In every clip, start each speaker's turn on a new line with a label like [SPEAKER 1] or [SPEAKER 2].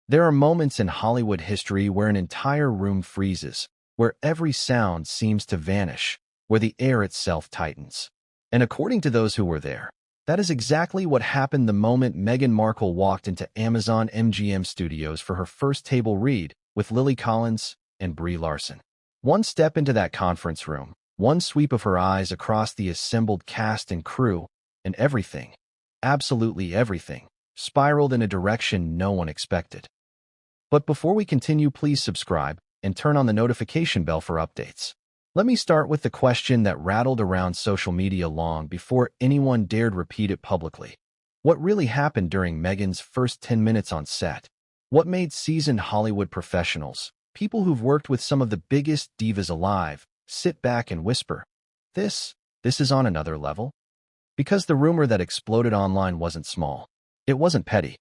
[SPEAKER 1] There are moments in Hollywood history where an entire room freezes, where every sound seems to vanish, where the air itself tightens. And according to those who were there, that is exactly what happened the moment Meghan Markle walked into Amazon MGM Studios for her first table read with Lily Collins and Brie Larson. One step into that conference room, one sweep of her eyes across the assembled cast and crew, and everything, absolutely everything, spiraled in a direction no one expected. But before we continue, please subscribe and turn on the notification bell for updates. Let me start with the question that rattled around social media long before anyone dared repeat it publicly. What really happened during Meghan's first 10 minutes on set? What made seasoned Hollywood professionals, people who've worked with some of the biggest divas alive, sit back and whisper, this is on another level? Because the rumor that exploded online wasn't small. It wasn't petty.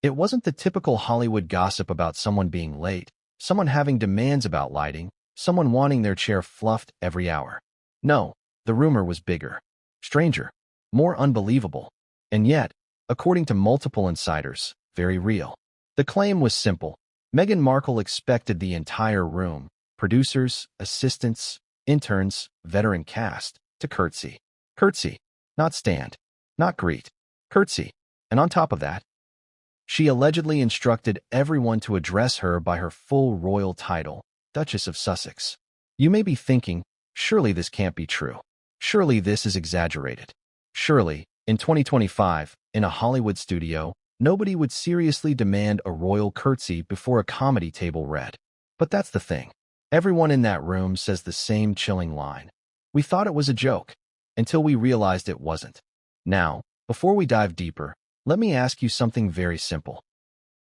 [SPEAKER 1] It wasn't the typical Hollywood gossip about someone being late, someone having demands about lighting, someone wanting their chair fluffed every hour. No, the rumor was bigger, stranger, more unbelievable, and yet, according to multiple insiders, very real. The claim was simple. Meghan Markle expected the entire room, producers, assistants, interns, veteran cast, to curtsy. Curtsy, not stand, not greet, curtsy. And on top of that, she allegedly instructed everyone to address her by her full royal title, Duchess of Sussex. You may be thinking, surely this can't be true. Surely this is exaggerated. Surely, in 2025, in a Hollywood studio, nobody would seriously demand a royal curtsy before a comedy table read. But that's the thing. Everyone in that room says the same chilling line. We thought it was a joke, until we realized it wasn't. Now, before we dive deeper, let me ask you something very simple.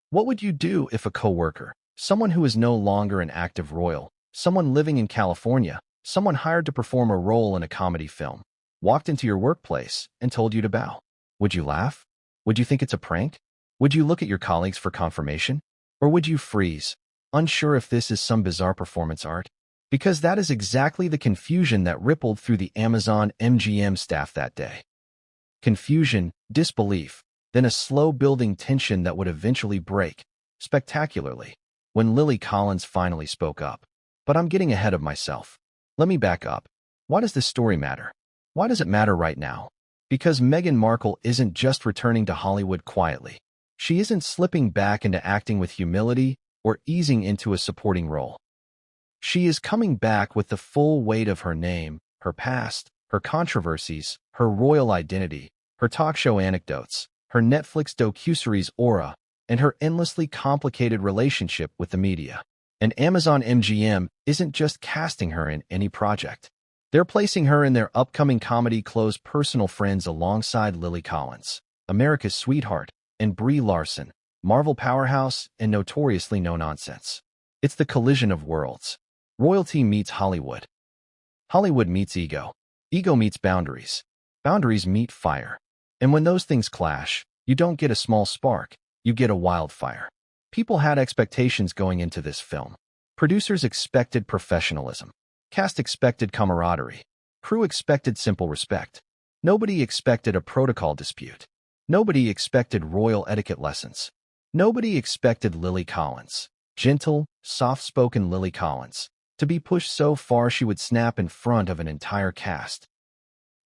[SPEAKER 1] What would you do if a coworker, someone who is no longer an active royal, someone living in California, someone hired to perform a role in a comedy film, walked into your workplace and told you to bow? Would you laugh? Would you think it's a prank? Would you look at your colleagues for confirmation? Or would you freeze, unsure if this is some bizarre performance art? Because that is exactly the confusion that rippled through the Amazon MGM staff that day. Confusion, disbelief, then a slow-building tension that would eventually break, spectacularly, when Lily Collins finally spoke up. But I'm getting ahead of myself. Let me back up. Why does this story matter? Why does it matter right now? Because Meghan Markle isn't just returning to Hollywood quietly. She isn't slipping back into acting with humility or easing into a supporting role. She is coming back with the full weight of her name, her past, her controversies, her royal identity, her talk show anecdotes, her Netflix docuseries aura, and her endlessly complicated relationship with the media. And Amazon MGM isn't just casting her in any project. They're placing her in their upcoming comedy Close Personal Friends alongside Lily Collins, America's sweetheart, and Brie Larson, Marvel powerhouse and notoriously no-nonsense. It's the collision of worlds. Royalty meets Hollywood. Hollywood meets ego. Ego meets boundaries. Boundaries meet fire. And when those things clash, you don't get a small spark, you get a wildfire. People had expectations going into this film. Producers expected professionalism. Cast expected camaraderie. Crew expected simple respect. Nobody expected a protocol dispute. Nobody expected royal etiquette lessons. Nobody expected Lily Collins, gentle, soft-spoken Lily Collins, to be pushed so far she would snap in front of an entire cast.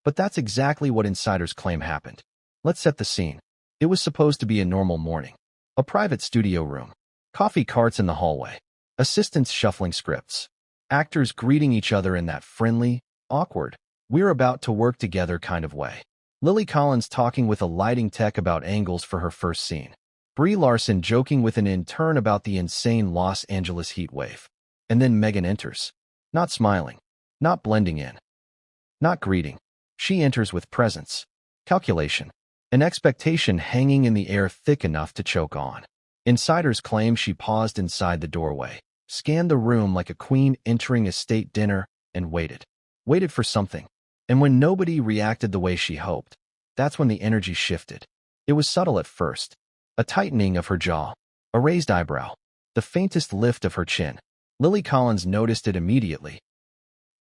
[SPEAKER 1] But that's exactly what insiders claim happened. Let's set the scene. It was supposed to be a normal morning. A private studio room. Coffee carts in the hallway. Assistants shuffling scripts. Actors greeting each other in that friendly, awkward, we're about to work together kind of way. Lily Collins talking with a lighting tech about angles for her first scene. Brie Larson joking with an intern about the insane Los Angeles heat wave. And then Meghan enters. Not smiling. Not blending in. Not greeting. She enters with presence, calculation, an expectation hanging in the air thick enough to choke on. Insiders claim she paused inside the doorway, scanned the room like a queen entering a state dinner, and waited. Waited for something. And when nobody reacted the way she hoped, that's when the energy shifted. It was subtle at first. A tightening of her jaw, a raised eyebrow, the faintest lift of her chin. Lily Collins noticed it immediately.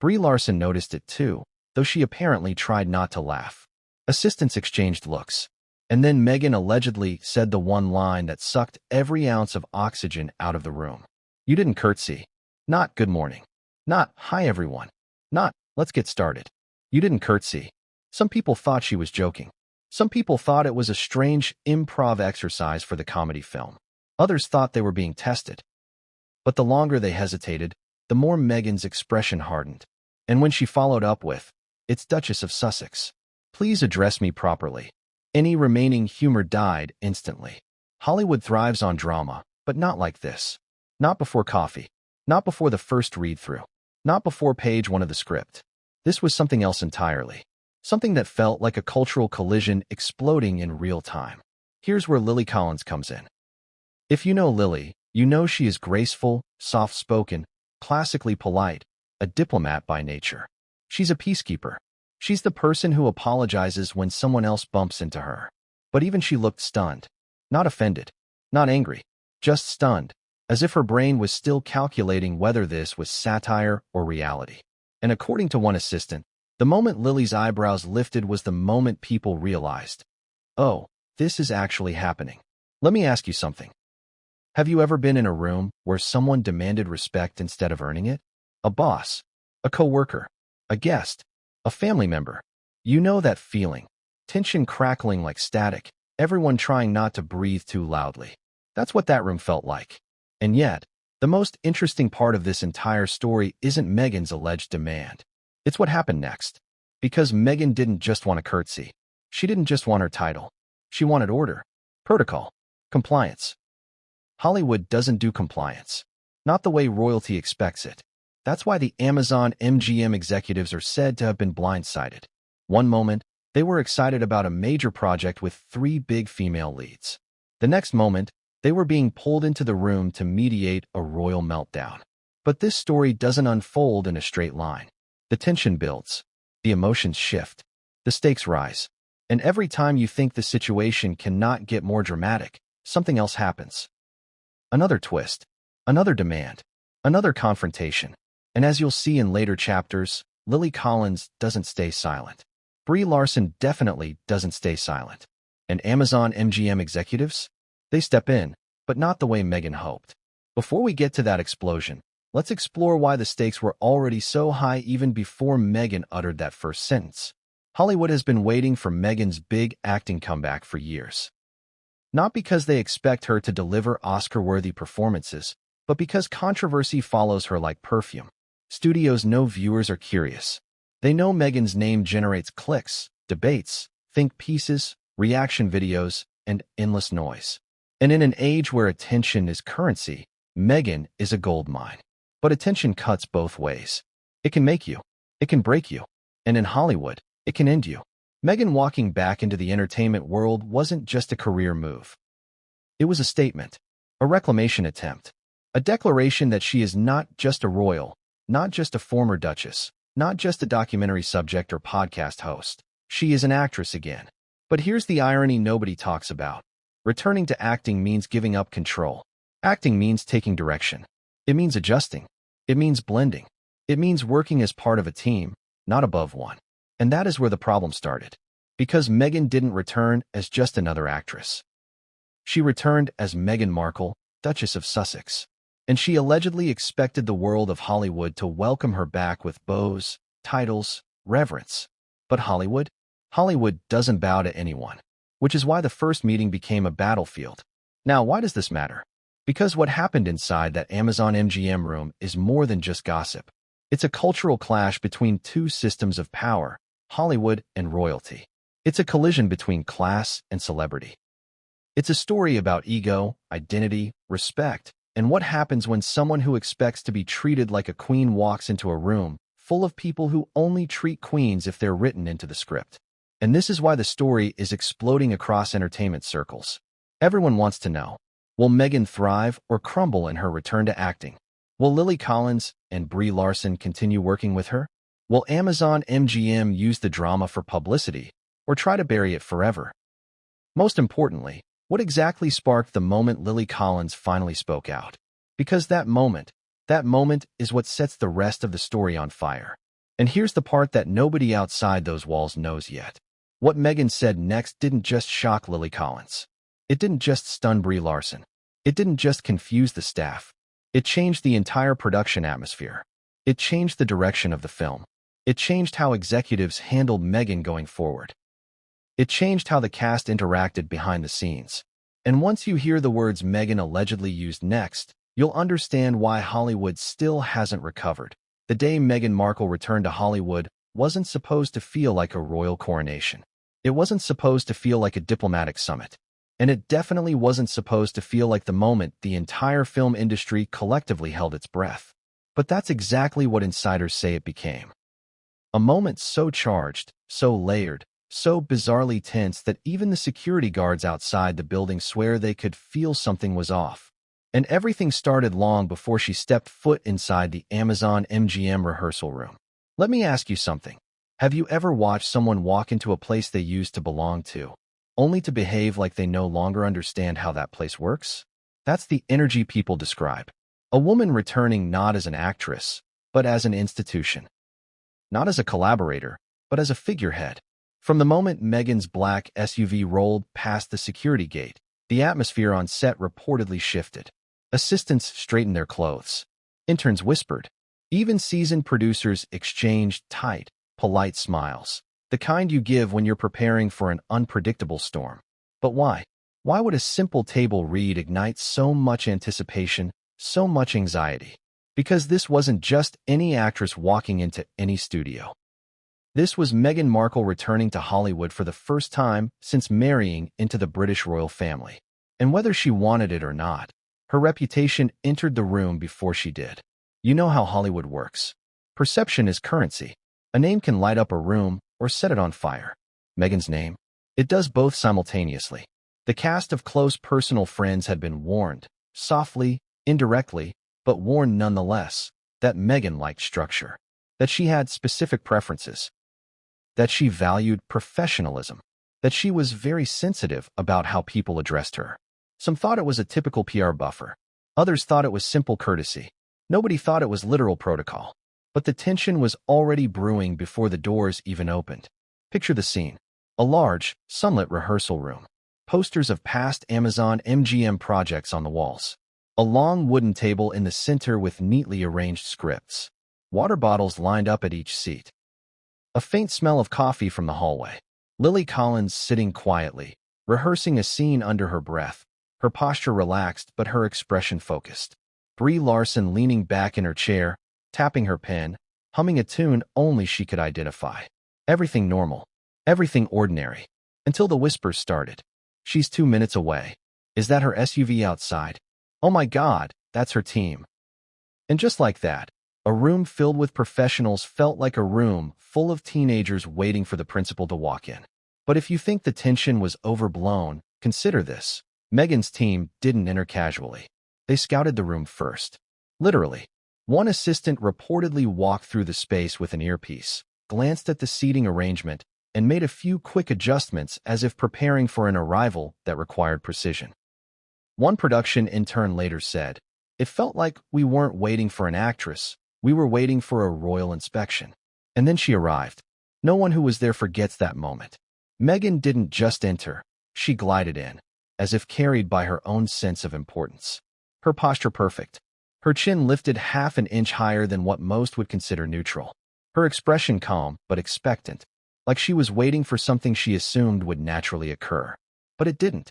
[SPEAKER 1] Brie Larson noticed it too, though she apparently tried not to laugh. Assistants exchanged looks. And then Meghan allegedly said the one line that sucked every ounce of oxygen out of the room. You didn't curtsy. Not good morning. Not hi everyone. Not let's get started. You didn't curtsy. Some people thought she was joking. Some people thought it was a strange improv exercise for the comedy film. Others thought they were being tested. But the longer they hesitated, the more Meghan's expression hardened. And when she followed up with, "It's Duchess of Sussex. Please address me properly," any remaining humor died instantly. Hollywood thrives on drama, but not like this. Not before coffee. Not before the first read-through. Not before page 1 of the script. This was something else entirely. Something that felt like a cultural collision exploding in real time. Here's where Lily Collins comes in. If you know Lily, you know she is graceful, soft-spoken, classically polite, a diplomat by nature. She's a peacekeeper. She's the person who apologizes when someone else bumps into her. But even she looked stunned. Not offended. Not angry. Just stunned, as if her brain was still calculating whether this was satire or reality. And according to one assistant, the moment Lily's eyebrows lifted was the moment people realized, oh, this is actually happening. Let me ask you something. Have you ever been in a room where someone demanded respect instead of earning it? A boss, a coworker, a guest, a family member. You know that feeling. Tension crackling like static, everyone trying not to breathe too loudly. That's what that room felt like. And yet, the most interesting part of this entire story isn't Meghan's alleged demand. It's what happened next. Because Meghan didn't just want a curtsy. She didn't just want her title. She wanted order, protocol, compliance. Hollywood doesn't do compliance. Not the way royalty expects it. That's why the Amazon MGM executives are said to have been blindsided. One moment, they were excited about a major project with 3 big female leads. The next moment, they were being pulled into the room to mediate a royal meltdown. But this story doesn't unfold in a straight line. The tension builds. The emotions shift. The stakes rise. And every time you think the situation cannot get more dramatic, something else happens. Another twist. Another demand. Another confrontation. And as you'll see in later chapters, Lily Collins doesn't stay silent. Brie Larson definitely doesn't stay silent. And Amazon MGM executives? They step in, but not the way Meghan hoped. Before we get to that explosion, let's explore why the stakes were already so high even before Meghan uttered that first sentence. Hollywood has been waiting for Meghan's big acting comeback for years. Not because they expect her to deliver Oscar-worthy performances, but because controversy follows her like perfume. Studios know viewers are curious. They know Meghan's name generates clicks, debates, think pieces, reaction videos, and endless noise. And in an age where attention is currency, Meghan is a goldmine. But attention cuts both ways. It can make you. It can break you. And in Hollywood, it can end you. Meghan walking back into the entertainment world wasn't just a career move. It was a statement, a reclamation attempt, a declaration that she is not just a royal, not just a former duchess, not just a documentary subject or podcast host. She is an actress again. But here's the irony nobody talks about. Returning to acting means giving up control. Acting means taking direction. It means adjusting. It means blending. It means working as part of a team, not above one. And that is where the problem started. Because Meghan didn't return as just another actress. She returned as Meghan Markle, Duchess of Sussex. And she allegedly expected the world of Hollywood to welcome her back with bows, titles, reverence. But Hollywood doesn't bow to anyone. Which is why the first meeting became a battlefield. Now, why does this matter? Because what happened inside that Amazon MGM room is more than just gossip. It's a cultural clash between 2 systems of power, Hollywood and royalty. It's a collision between class and celebrity. It's a story about ego, identity, respect, and what happens when someone who expects to be treated like a queen walks into a room full of people who only treat queens if they're written into the script. And this is why the story is exploding across entertainment circles. Everyone wants to know, will Meghan thrive or crumble in her return to acting? Will Lily Collins and Brie Larson continue working with her? Will Amazon MGM use the drama for publicity or try to bury it forever? Most importantly, what exactly sparked the moment Lily Collins finally spoke out? Because that moment is what sets the rest of the story on fire. And here's the part that nobody outside those walls knows yet. What Meghan said next didn't just shock Lily Collins. It didn't just stun Brie Larson. It didn't just confuse the staff. It changed the entire production atmosphere. It changed the direction of the film. It changed how executives handled Meghan going forward. It changed how the cast interacted behind the scenes. And once you hear the words Meghan allegedly used next, you'll understand why Hollywood still hasn't recovered. The day Meghan Markle returned to Hollywood wasn't supposed to feel like a royal coronation. It wasn't supposed to feel like a diplomatic summit. And it definitely wasn't supposed to feel like the moment the entire film industry collectively held its breath. But that's exactly what insiders say it became. A moment so charged, so layered, so bizarrely tense that even the security guards outside the building swear they could feel something was off. And everything started long before she stepped foot inside the Amazon MGM rehearsal room. Let me ask you something. Have you ever watched someone walk into a place they used to belong to, only to behave like they no longer understand how that place works? That's the energy people describe. A woman returning not as an actress, but as an institution. Not as a collaborator, but as a figurehead. From the moment Meghan's black SUV rolled past the security gate, the atmosphere on set reportedly shifted. Assistants straightened their clothes. Interns whispered. Even seasoned producers exchanged tight, polite smiles, the kind you give when you're preparing for an unpredictable storm. But why? Why would a simple table read ignite so much anticipation, so much anxiety? Because this wasn't just any actress walking into any studio. This was Meghan Markle returning to Hollywood for the first time since marrying into the British royal family. And whether she wanted it or not, her reputation entered the room before she did. You know how Hollywood works. Perception is currency. A name can light up a room or set it on fire. Meghan's name? It does both simultaneously. The cast of close personal friends had been warned, softly, indirectly, but warned nonetheless, that Meghan liked structure, that she had specific preferences, that she valued professionalism, that she was very sensitive about how people addressed her. Some thought it was a typical PR buffer. Others thought it was simple courtesy. Nobody thought it was literal protocol. But the tension was already brewing before the doors even opened. Picture the scene. A large, sunlit rehearsal room. Posters of past Amazon MGM projects on the walls. A long wooden table in the center with neatly arranged scripts. Water bottles lined up at each seat. A faint smell of coffee from the hallway. Lily Collins sitting quietly, rehearsing a scene under her breath, her posture relaxed but her expression focused. Brie Larson leaning back in her chair, tapping her pen, humming a tune only she could identify. Everything normal. Everything ordinary. Until the whispers started. She's 2 minutes away. Is that her SUV outside? Oh my God, that's her team. And just like that, a room filled with professionals felt like a room full of teenagers waiting for the principal to walk in. But if you think the tension was overblown, consider this. Meghan's team didn't enter casually. They scouted the room first. Literally. One assistant reportedly walked through the space with an earpiece, glanced at the seating arrangement, and made a few quick adjustments as if preparing for an arrival that required precision. One production intern later said, "It felt like we weren't waiting for an actress, we were waiting for a royal inspection." And then she arrived. No one who was there forgets that moment. Meghan didn't just enter, she glided in, as if carried by her own sense of importance. Her posture perfect. Her chin lifted half an inch higher than what most would consider neutral. Her expression calm but expectant, like she was waiting for something she assumed would naturally occur. But it didn't.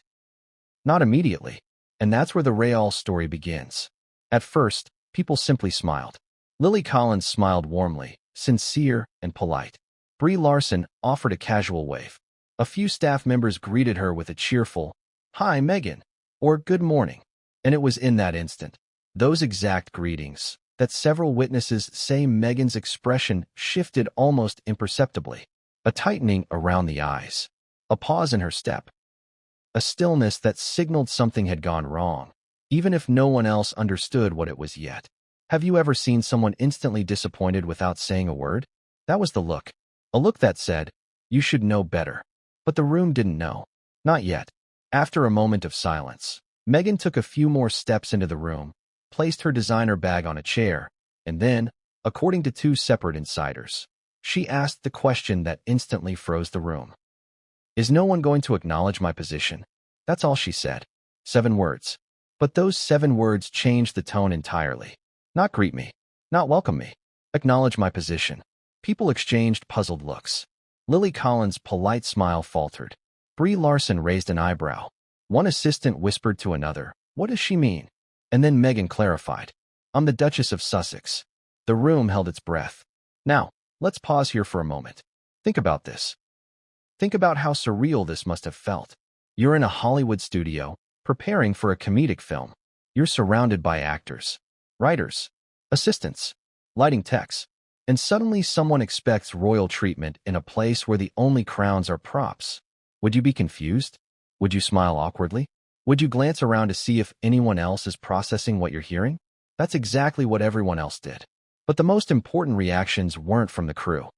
[SPEAKER 1] Not immediately. And that's where the real story begins. At first, people simply smiled. Lily Collins smiled warmly, sincere and polite. Brie Larson offered a casual wave. A few staff members greeted her with a cheerful, "Hi, Meghan," or "Good morning." And it was in that instant, those exact greetings, that several witnesses say Meghan's expression shifted almost imperceptibly. A tightening around the eyes. A pause in her step. A stillness that signaled something had gone wrong, even if no one else understood what it was yet. Have you ever seen someone instantly disappointed without saying a word? That was the look. A look that said, "You should know better." But the room didn't know. Not yet. After a moment of silence, Meghan took a few more steps into the room, placed her designer bag on a chair, and then, according to two separate insiders, she asked the question that instantly froze the room. Is no one going to acknowledge my position? That's all she said. 7 words. But those 7 words changed the tone entirely. Not greet me. Not welcome me. Acknowledge my position. People exchanged puzzled looks. Lily Collins' polite smile faltered. Brie Larson raised an eyebrow. One assistant whispered to another, "What does she mean?" And then Meghan clarified, "I'm the Duchess of Sussex." The room held its breath. Now, let's pause here for a moment. Think about this. Think about how surreal this must have felt. You're in a Hollywood studio, preparing for a comedic film. You're surrounded by actors, writers, assistants, lighting techs, and suddenly someone expects royal treatment in a place where the only crowns are props. Would you be confused? Would you smile awkwardly? Would you glance around to see if anyone else is processing what you're hearing? That's exactly what everyone else did. But the most important reactions weren't from the crew.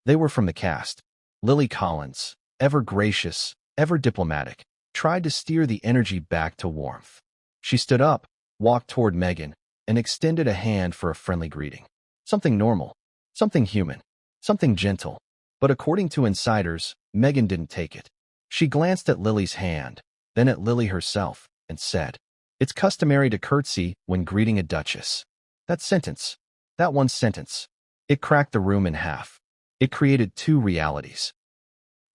[SPEAKER 1] They were from the cast. Lily Collins, ever gracious, ever diplomatic, tried to steer the energy back to warmth. She stood up, walked toward Meghan, and extended a hand for a friendly greeting. Something normal, something human, something gentle. But according to insiders, Meghan didn't take it. She glanced at Lily's hand, then at Lily herself, and said, "It's customary to curtsy when greeting a duchess." That one sentence, it cracked the room in half. It created 2 realities.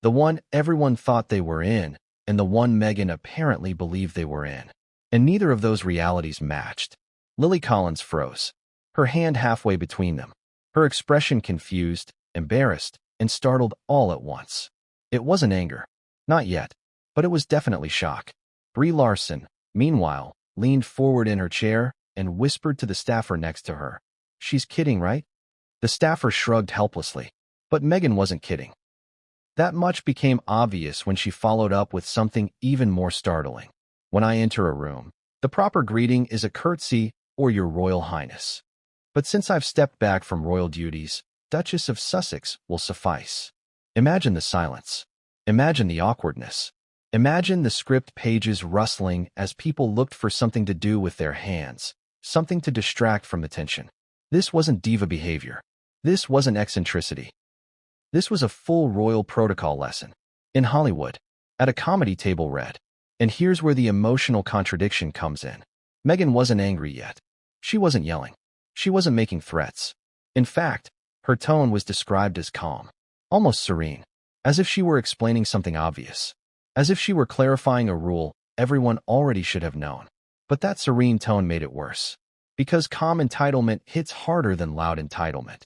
[SPEAKER 1] The one everyone thought they were in, and the one Meghan apparently believed they were in. And neither of those realities matched. Lily Collins froze, her hand halfway between them, her expression confused, embarrassed, and startled all at once. It wasn't anger. Not yet. But it was definitely shock. Brie Larson, meanwhile, leaned forward in her chair and whispered to the staffer next to her, "She's kidding, right?" The staffer shrugged helplessly. But Meghan wasn't kidding. That much became obvious when she followed up with something even more startling. "When I enter a room, the proper greeting is a curtsy or Your Royal Highness. But since I've stepped back from royal duties, Duchess of Sussex will suffice." Imagine the silence. Imagine the awkwardness. Imagine the script pages rustling as people looked for something to do with their hands, something to distract from the tension. This wasn't diva behavior. This wasn't eccentricity. This was a full royal protocol lesson. In Hollywood, at a comedy table read. And here's where the emotional contradiction comes in. Meghan wasn't angry yet. She wasn't yelling. She wasn't making threats. In fact, her tone was described as calm, almost serene, as if she were explaining something obvious, as if she were clarifying a rule everyone already should have known. But that serene tone made it worse, because calm entitlement hits harder than loud entitlement.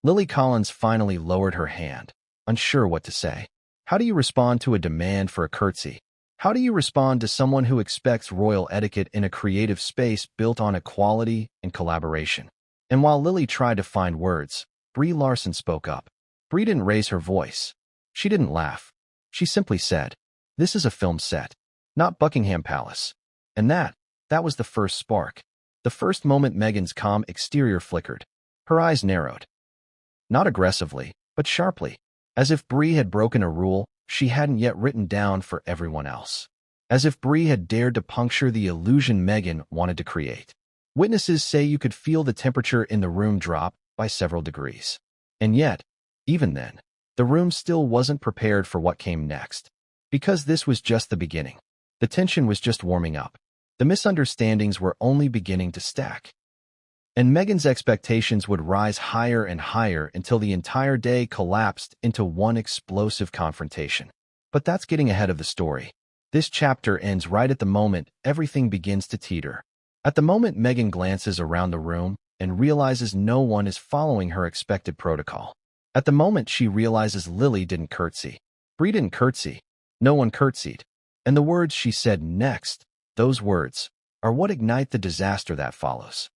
[SPEAKER 1] Lily Collins finally lowered her hand, unsure what to say. How do you respond to a demand for a curtsy? How do you respond to someone who expects royal etiquette in a creative space built on equality and collaboration? And while Lily tried to find words, Brie Larson spoke up. Brie didn't raise her voice. She didn't laugh. She simply said, "This is a film set, not Buckingham Palace." And that was the first spark. The first moment Meghan's calm exterior flickered. Her eyes narrowed. Not aggressively, but sharply, as if Brie had broken a rule she hadn't yet written down for everyone else. As if Brie had dared to puncture the illusion Meghan wanted to create. Witnesses say you could feel the temperature in the room drop by several degrees. And yet, even then, the room still wasn't prepared for what came next. Because this was just the beginning. The tension was just warming up. The misunderstandings were only beginning to stack. And Meghan's expectations would rise higher and higher until the entire day collapsed into one explosive confrontation. But that's getting ahead of the story. This chapter ends right at the moment everything begins to teeter. At the moment Meghan glances around the room and realizes no one is following her expected protocol. At the moment she realizes Lily didn't curtsy. Brie didn't curtsy. No one curtsied. And the words she said next, those words, are what ignite the disaster that follows.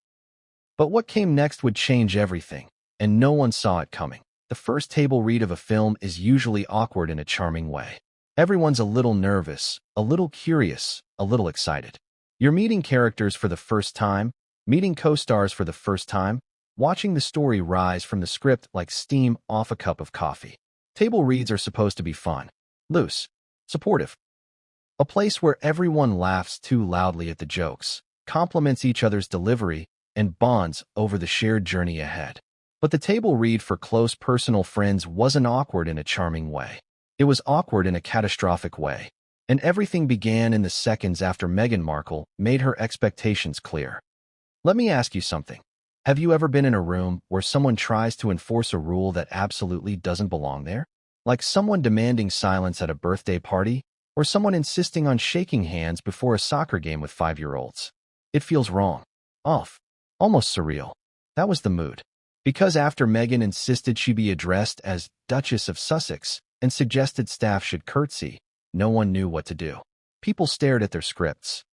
[SPEAKER 1] But what came next would change everything, and no one saw it coming. The first table read of a film is usually awkward in a charming way. Everyone's a little nervous, a little curious, a little excited. You're meeting characters for the first time, meeting co-stars for the first time, watching the story rise from the script like steam off a cup of coffee. Table reads are supposed to be fun, loose, supportive. A place where everyone laughs too loudly at the jokes, compliments each other's delivery, and bonds over the shared journey ahead. But the table read for close personal friends wasn't awkward in a charming way. It was awkward in a catastrophic way, and everything began in the seconds after Meghan Markle made her expectations clear. Let me ask you something. Have you ever been in a room where someone tries to enforce a rule that absolutely doesn't belong there? Like someone demanding silence at a birthday party, or someone insisting on shaking hands before a soccer game with 5-year-olds. It feels wrong, off, almost surreal. That was the mood. Because after Meghan insisted she be addressed as Duchess of Sussex and suggested staff should curtsy, no one knew what to do. People stared at their scripts.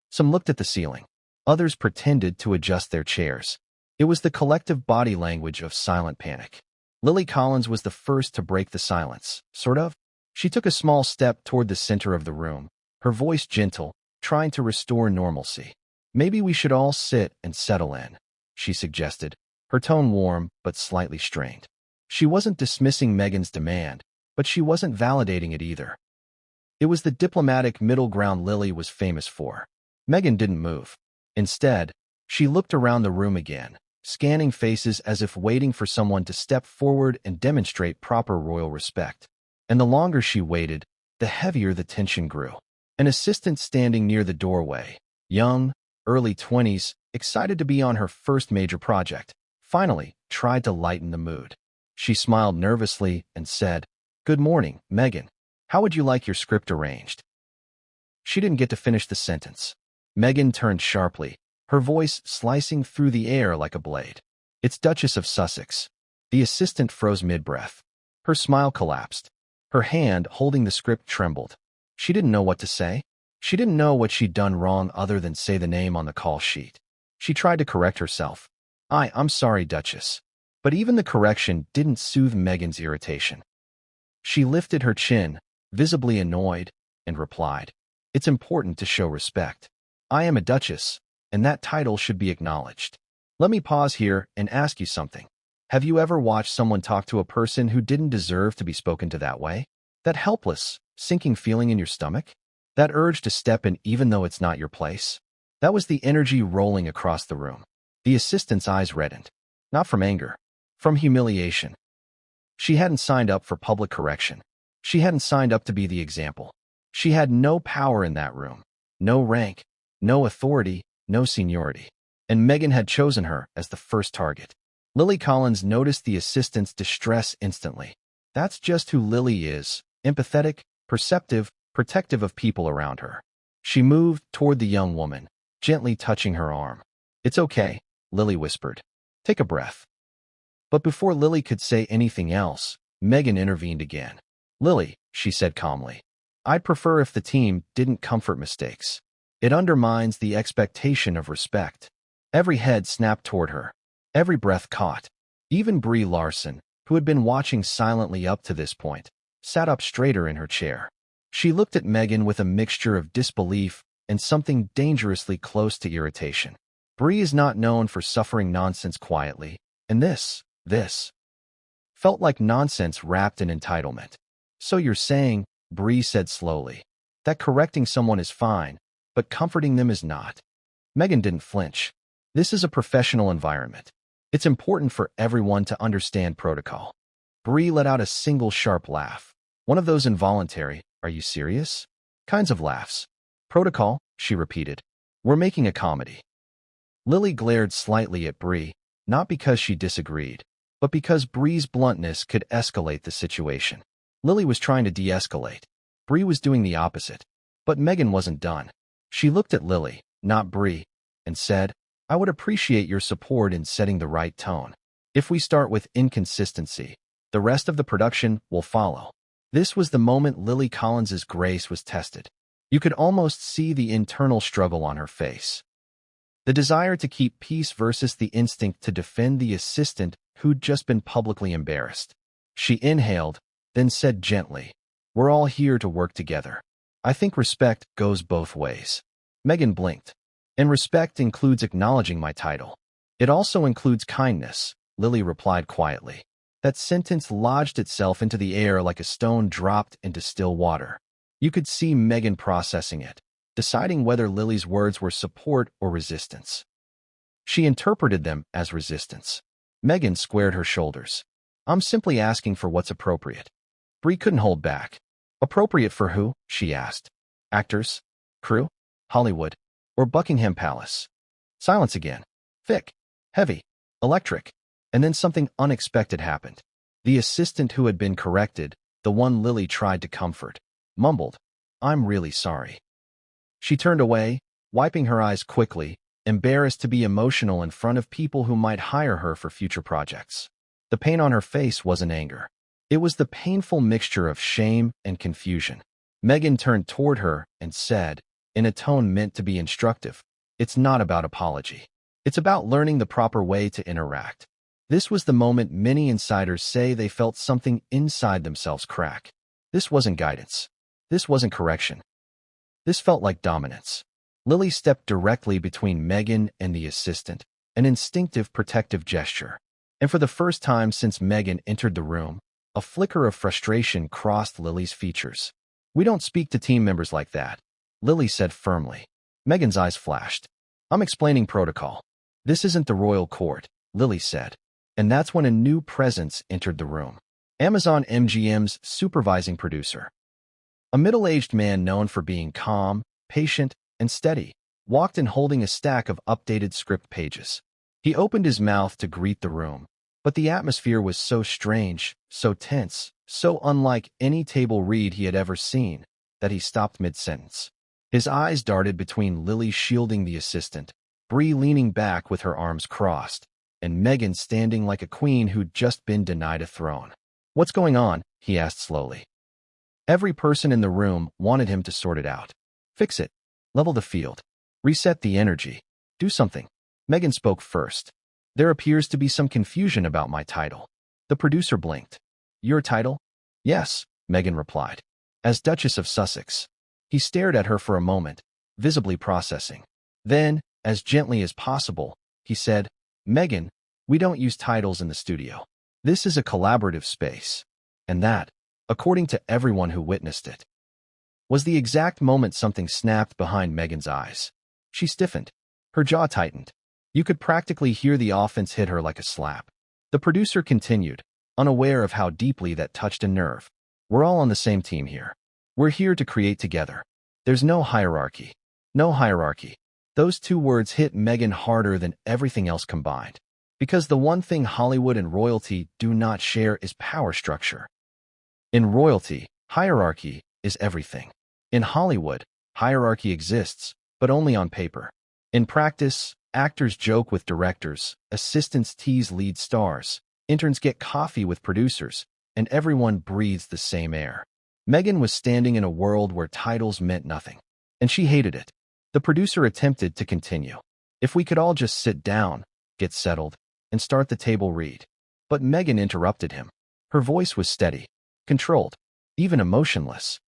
[SPEAKER 1] Some looked at the ceiling. Others pretended to adjust their chairs. It was the collective body language of silent panic. Lily Collins was the first to break the silence, sort of. She took a small step toward the center of the room, her voice gentle, trying to restore normalcy. Maybe we should all sit and settle in, she suggested, her tone warm but slightly strained. She wasn't dismissing Meghan's demand, but she wasn't validating it either. It was the diplomatic middle ground Lily was famous for. Meghan didn't move. Instead, she looked around the room again, scanning faces as if waiting for someone to step forward and demonstrate proper royal respect. And the longer she waited, the heavier the tension grew. An assistant standing near the doorway, young, early 20s, excited to be on her first major project, finally tried to lighten the mood. She smiled nervously and said, "Good morning, Meghan. How would you like your script arranged?" She didn't get to finish the sentence. Meghan turned sharply, her voice slicing through the air like a blade. "It's Duchess of Sussex." The assistant froze mid-breath. Her smile collapsed. Her hand holding the script trembled. She didn't know what to say. She didn't know what she'd done wrong other than say the name on the call sheet. She tried to correct herself. I'm sorry, Duchess." But even the correction didn't soothe Meghan's irritation. She lifted her chin, visibly annoyed, and replied, "It's important to show respect. I am a duchess, and that title should be acknowledged. Let me pause here and ask you something. Have you ever watched someone talk to a person who didn't deserve to be spoken to that way? That helpless, sinking feeling in your stomach? That urge to step in even though it's not your place? That was the energy rolling across the room. The assistant's eyes reddened. Not from anger. From humiliation. She hadn't signed up for public correction. She hadn't signed up to be the example. She had no power in that room. No rank. No authority. No seniority. And Meghan had chosen her as the first target. Lily Collins noticed the assistant's distress instantly. That's just who Lily is, empathetic, perceptive, protective of people around her. She moved toward the young woman, gently touching her arm. "It's okay," Lily whispered. "Take a breath." But before Lily could say anything else, Meghan intervened again. "Lily," she said calmly, "I'd prefer if the team didn't comfort mistakes. It undermines the expectation of respect." Every head snapped toward her. Every breath caught. Even Brie Larson, who had been watching silently up to this point, sat up straighter in her chair. She looked at Meghan with a mixture of disbelief and something dangerously close to irritation. Brie is not known for suffering nonsense quietly, and this felt like nonsense wrapped in entitlement. "So you're saying," Brie said slowly, "that correcting someone is fine, but comforting them is not?" Meghan didn't flinch. This is a professional environment. It's important for everyone to understand protocol. Brie let out a single sharp laugh. One of those involuntary, "Are you serious?" kinds of laughs. "Protocol," she repeated. "We're making a comedy." Lily glared slightly at Brie, not because she disagreed, but because Brie's bluntness could escalate the situation. Lily was trying to de-escalate. Brie was doing the opposite. But Meghan wasn't done. She looked at Lily, not Brie, and said, "I would appreciate your support in setting the right tone. If we start with inconsistency, the rest of the production will follow." This was the moment Lily Collins's grace was tested. You could almost see the internal struggle on her face. The desire to keep peace versus the instinct to defend the assistant who'd just been publicly embarrassed. She inhaled, then said gently, "We're all here to work together. I think respect goes both ways." Meghan blinked. "And respect includes acknowledging my title. It also includes kindness," Lily replied quietly. That sentence lodged itself into the air like a stone dropped into still water. You could see Meghan processing it, deciding whether Lily's words were support or resistance. She interpreted them as resistance. Meghan squared her shoulders. "I'm simply asking for what's appropriate." Brie couldn't hold back. Appropriate for who? She asked. Actors? Crew? Hollywood? Or Buckingham Palace? Silence again. Thick. Heavy. Electric. And then something unexpected happened. The assistant who had been corrected, the one Lily tried to comfort, mumbled, "I'm really sorry." She turned away, wiping her eyes quickly, embarrassed to be emotional in front of people who might hire her for future projects. The pain on her face wasn't anger. It was the painful mixture of shame and confusion. Meghan turned toward her and said, in a tone meant to be instructive, "It's not about apology. It's about learning the proper way to interact." This was the moment many insiders say they felt something inside themselves crack. This wasn't guidance. This wasn't correction. This felt like dominance. Lily stepped directly between Meghan and the assistant, an instinctive protective gesture. And for the first time since Meghan entered the room, a flicker of frustration crossed Lily's features. "We don't speak to team members like that," Lily said firmly. Meghan's eyes flashed. "I'm explaining protocol. This isn't the royal court," Lily said. And that's when a new presence entered the room. Amazon MGM's supervising producer. A middle-aged man known for being calm, patient, and steady, walked in holding a stack of updated script pages. He opened his mouth to greet the room, but the atmosphere was so strange, so tense, so unlike any table read he had ever seen, that he stopped mid-sentence. His eyes darted between Lily shielding the assistant, Brie leaning back with her arms crossed, and Meghan standing like a queen who'd just been denied a throne. "What's going on?" he asked slowly. Every person in the room wanted him to sort it out. Fix it. Level the field. Reset the energy. Do something. Meghan spoke first. "There appears to be some confusion about my title." The producer blinked. "Your title?" "Yes," Meghan replied. "As Duchess of Sussex." He stared at her for a moment, visibly processing. Then, as gently as possible, he said, "Meghan, we don't use titles in the studio. This is a collaborative space." And that, according to everyone who witnessed it, was the exact moment something snapped behind Meghan's eyes. She stiffened. Her jaw tightened. You could practically hear the offense hit her like a slap. The producer continued, unaware of how deeply that touched a nerve. "We're all on the same team here. We're here to create together. There's no hierarchy. No hierarchy." Those two words hit Meghan harder than everything else combined. Because the one thing Hollywood and royalty do not share is power structure. In royalty, hierarchy is everything. In Hollywood, hierarchy exists, but only on paper. In practice, actors joke with directors, assistants tease lead stars, interns get coffee with producers, and everyone breathes the same air. Meghan was standing in a world where titles meant nothing, and she hated it. The producer attempted to continue. "If we could all just sit down, get settled, and start the table read." But Meghan interrupted him. Her voice was steady, controlled, even emotionless.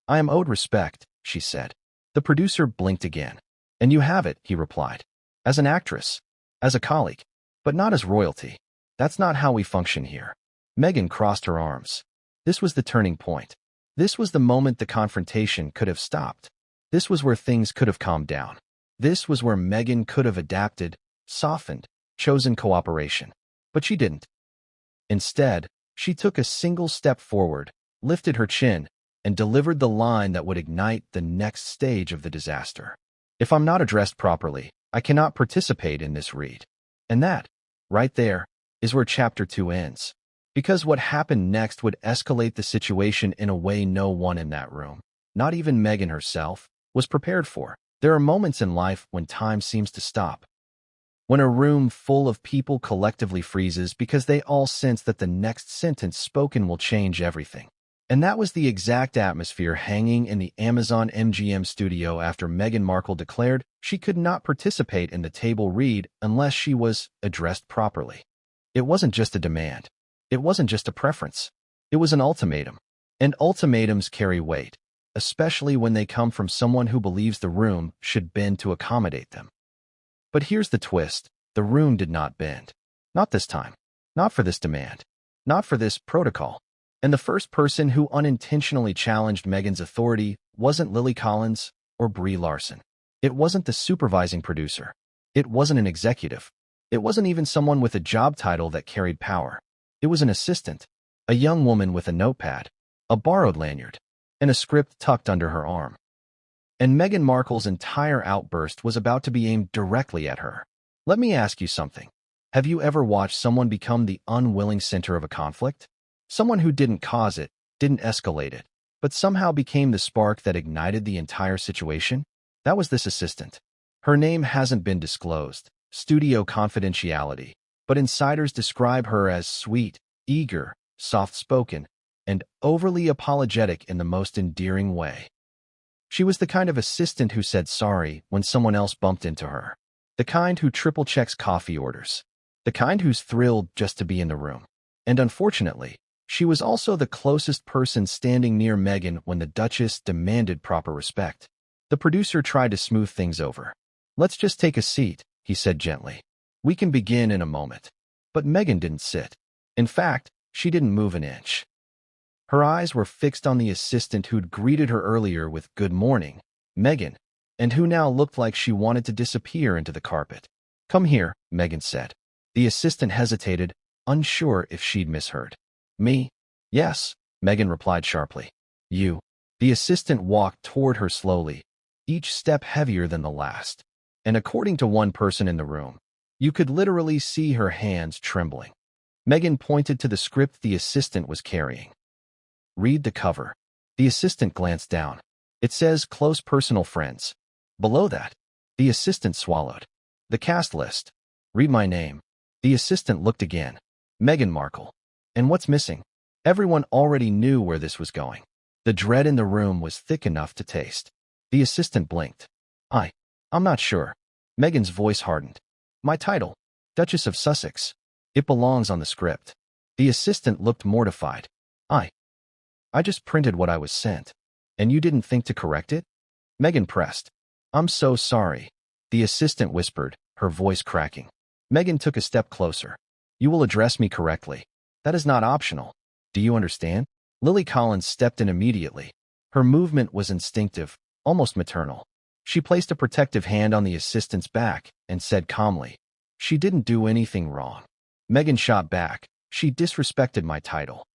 [SPEAKER 1] "I am owed respect," she said. The producer blinked again. "And you have it," he replied. "As an actress, as a colleague, but not as royalty. That's not how we function here." Meghan crossed her arms. This was the turning point. This was the moment the confrontation could have stopped. This was where things could have calmed down. This was where Meghan could have adapted, softened, chosen cooperation. But she didn't. Instead, she took a single step forward, lifted her chin, and delivered the line that would ignite the next stage of the disaster. "If I'm not addressed properly, I cannot participate in this read." And that, right there, is where Chapter 2 ends. Because what happened next would escalate the situation in a way no one in that room, not even Meghan herself, was prepared for. There are moments in life when time seems to stop. When a room full of people collectively freezes because they all sense that the next sentence spoken will change everything. And that was the exact atmosphere hanging in the Amazon MGM studio after Meghan Markle declared she could not participate in the table read unless she was addressed properly. It wasn't just a demand. It wasn't just a preference. It was an ultimatum. And ultimatums carry weight, especially when they come from someone who believes the room should bend to accommodate them. But here's the twist. The room did not bend. Not this time. Not for this demand. Not for this protocol. And the first person who unintentionally challenged Meghan's authority wasn't Lily Collins or Brie Larson. It wasn't the supervising producer. It wasn't an executive. It wasn't even someone with a job title that carried power. It was an assistant. a young woman with a notepad, a borrowed lanyard, and a script tucked under her arm. And Meghan Markle's entire outburst was about to be aimed directly at her. Let me ask you something. Have you ever watched someone become the unwilling center of a conflict? Someone who didn't cause it, didn't escalate it, but somehow became the spark that ignited the entire situation? That was this assistant. Her name hasn't been disclosed, studio confidentiality, but insiders describe her as sweet, eager, soft-spoken, and overly apologetic in the most endearing way. She was the kind of assistant who said sorry when someone else bumped into her, the kind who triple-checks coffee orders, the kind who's thrilled just to be in the room. And unfortunately, she was also the closest person standing near Meghan when the Duchess demanded proper respect. The producer tried to smooth things over. "Let's just take a seat," he said gently. "We can begin in a moment." But Meghan didn't sit. In fact, she didn't move an inch. Her eyes were fixed on the assistant who'd greeted her earlier with "Good morning, Meghan," and who now looked like she wanted to disappear into the carpet. "Come here," Meghan said. The assistant hesitated, unsure if she'd misheard. "Me?" "Yes," Meghan replied sharply. "You." The assistant walked toward her slowly, each step heavier than the last. And according to one person in the room, you could literally see her hands trembling. Meghan pointed to the script the assistant was carrying. "Read the cover." The assistant glanced down. "It says close personal friends." Below that, the assistant swallowed. "The cast list." "Read my name." The assistant looked again. "Meghan Markle." "And what's missing?" Everyone already knew where this was going. The dread in the room was thick enough to taste. The assistant blinked. I'm not sure." Meghan's voice hardened. "My title, Duchess of Sussex. It belongs on the script." The assistant looked mortified. I just printed what I was sent. And you didn't think to correct it?" Meghan pressed. "I'm so sorry," the assistant whispered, her voice cracking. Meghan took a step closer. "You will address me correctly. That is not optional. Do you understand?" Lily Collins stepped in immediately. Her movement was instinctive, almost maternal. She placed a protective hand on the assistant's back and said calmly, "She didn't do anything wrong." Meghan shot back. "She disrespected my title."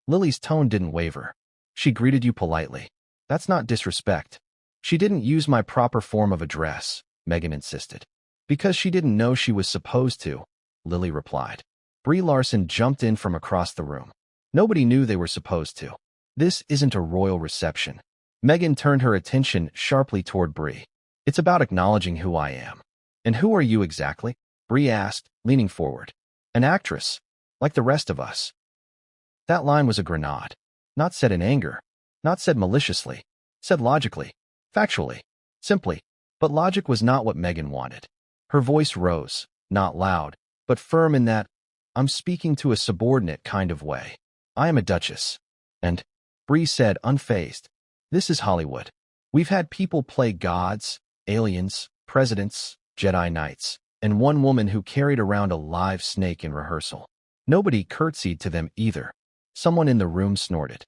[SPEAKER 1] Lily's tone didn't waver. "She greeted you politely. That's not disrespect." "She didn't use my proper form of address," Meghan insisted. "Because she didn't know she was supposed to," Lily replied. Brie Larson jumped in from across the room. "Nobody knew they were supposed to. This isn't a royal reception." Meghan turned her attention sharply toward Brie. "It's about acknowledging who I am." "And who are you exactly?" Brie asked, leaning forward. "An actress, like the rest of us." That line was a grenade. Not said in anger, not said maliciously, said logically, factually, simply. But logic was not what Meghan wanted. Her voice rose, not loud, but firm in that, "I'm speaking to a subordinate kind of way. I am a duchess." And, Brie said unfazed, "This is Hollywood. We've had people play gods, aliens, presidents, Jedi Knights, and one woman who carried around a live snake in rehearsal. Nobody curtsied to them either." Someone in the room snorted.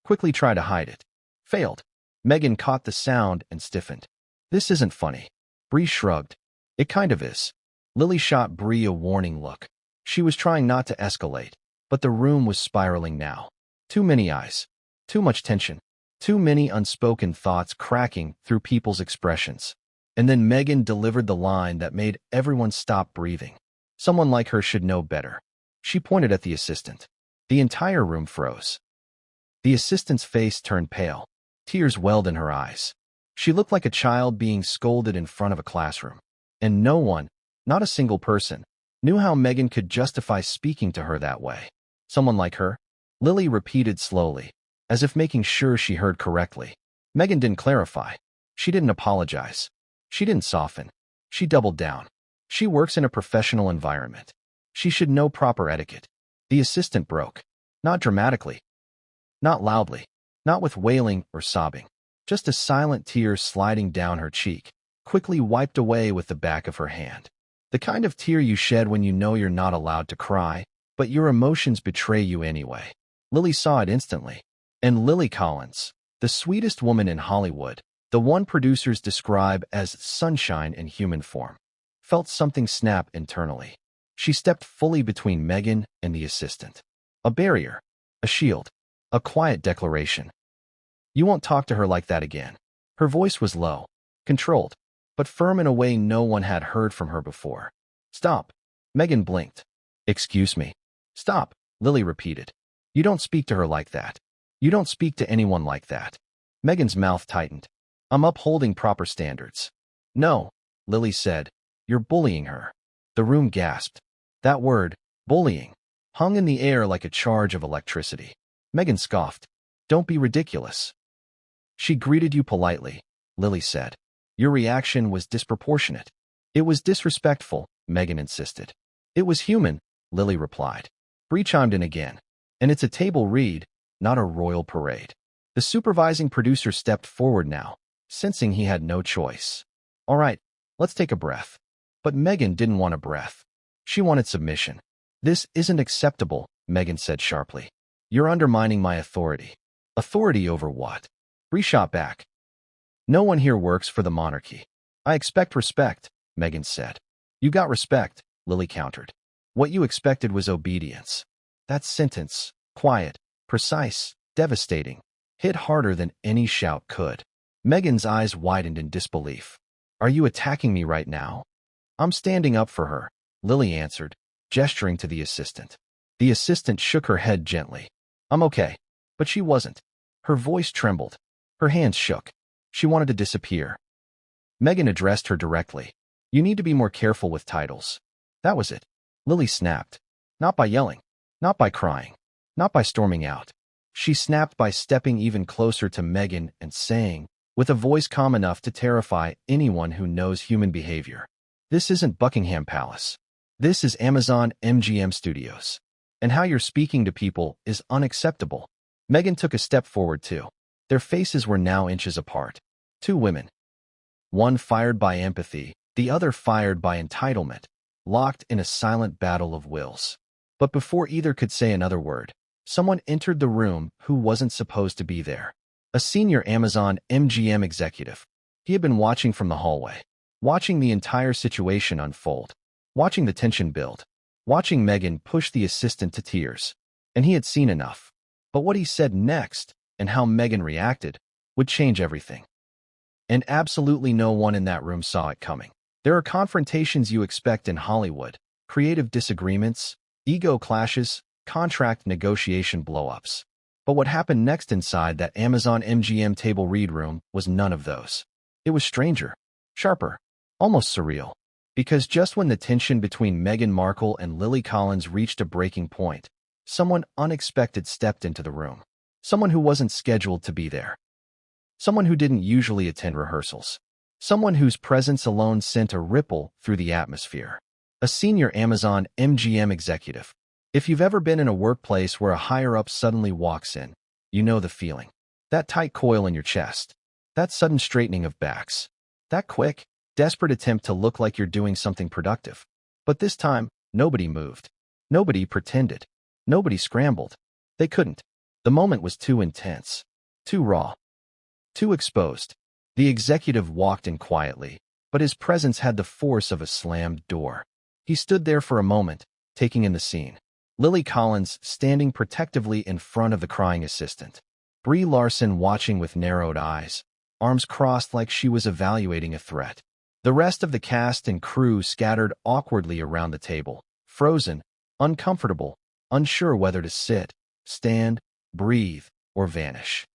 [SPEAKER 1] "Quickly try to hide it." Failed. Meghan caught the sound and stiffened. "This isn't funny." Brie shrugged. "It kind of is." Lily shot Brie a warning look. She was trying not to escalate, but the room was spiraling now. Too many eyes. Too much tension. Too many unspoken thoughts cracking through people's expressions. And then Meghan delivered the line that made everyone stop breathing. Someone like her should know better. She pointed at the assistant. The entire room froze. The assistant's face turned pale. Tears welled in her eyes. She looked like a child being scolded in front of a classroom. And no one, not a single person, knew how Meghan could justify speaking to her that way. Someone like her? Lily repeated slowly, as if making sure she heard correctly. Meghan didn't clarify. She didn't apologize. She didn't soften. She doubled down. She works in a professional environment. She should know proper etiquette. The assistant broke. Not dramatically. Not loudly. Not with wailing or sobbing. Just a silent tear sliding down her cheek, quickly wiped away with the back of her hand. The kind of tear you shed when you know you're not allowed to cry, but your emotions betray you anyway. Lily saw it instantly. And Lily Collins, the sweetest woman in Hollywood, the one producers describe as sunshine in human form, felt something snap internally. She stepped fully between Meghan and the assistant. A barrier. A shield. A quiet declaration. You won't talk to her like that again. Her voice was low, controlled, but firm in a way no one had heard from her before. Stop. Meghan blinked. Excuse me. Stop, Lily repeated. You don't speak to her like that. You don't speak to anyone like that. Meghan's mouth tightened. I'm upholding proper standards. No, Lily said. You're bullying her. The room gasped. That word, bullying, hung in the air like a charge of electricity. Meghan scoffed. Don't be ridiculous. She greeted you politely, Lily said. Your reaction was disproportionate. It was disrespectful, Meghan insisted. It was human, Lily replied. Bree chimed in again. And it's a table read, not a royal parade. The supervising producer stepped forward now, sensing he had no choice. All right, let's take a breath. But Meghan didn't want a breath. She wanted submission. This isn't acceptable, Meghan said sharply. You're undermining my authority. Authority over what? Bree shot back. No one here works for the monarchy. I expect respect, Meghan said. You got respect, Lily countered. What you expected was obedience. That sentence, quiet, precise, devastating, hit harder than any shout could. Meghan's eyes widened in disbelief. Are you attacking me right now? I'm standing up for her, Lily answered, gesturing to the assistant. The assistant shook her head gently. I'm okay. But she wasn't. Her voice trembled. Her hands shook. She wanted to disappear. Meghan addressed her directly. You need to be more careful with titles. That was it. Lily snapped. Not by yelling. Not by crying. Not by storming out. She snapped by stepping even closer to Meghan and saying, with a voice calm enough to terrify anyone who knows human behavior, this isn't Buckingham Palace. This is Amazon MGM Studios. And how you're speaking to people is unacceptable. Meghan took a step forward too. Their faces were now inches apart. Two women. One fired by empathy, the other fired by entitlement, locked in a silent battle of wills. But before either could say another word, someone entered the room who wasn't supposed to be there. A senior Amazon MGM executive. He had been watching from the hallway, watching the entire situation unfold, watching the tension build, watching Meghan push the assistant to tears. And he had seen enough. But what he said next, and how Meghan reacted, would change everything. And absolutely no one in that room saw it coming. There are confrontations you expect in Hollywood, creative disagreements, ego clashes, contract negotiation blow-ups. But what happened next inside that Amazon MGM table read room was none of those. It was stranger, sharper, almost surreal. Because just when the tension between Meghan Markle and Lily Collins reached a breaking point, someone unexpected stepped into the room. Someone who wasn't scheduled to be there. Someone who didn't usually attend rehearsals. Someone whose presence alone sent a ripple through the atmosphere. A senior Amazon MGM executive. If you've ever been in a workplace where a higher-up suddenly walks in, you know the feeling. That tight coil in your chest. That sudden straightening of backs. That quick, desperate attempt to look like you're doing something productive. But this time, nobody moved. Nobody pretended. Nobody scrambled. They couldn't. The moment was too intense. Too raw. Too exposed. The executive walked in quietly, but his presence had the force of a slammed door. He stood there for a moment, taking in the scene. Lily Collins standing protectively in front of the crying assistant. Brie Larson watching with narrowed eyes, arms crossed like she was evaluating a threat. The rest of the cast and crew scattered awkwardly around the table, frozen, uncomfortable, unsure whether to sit, stand, breathe, or vanish.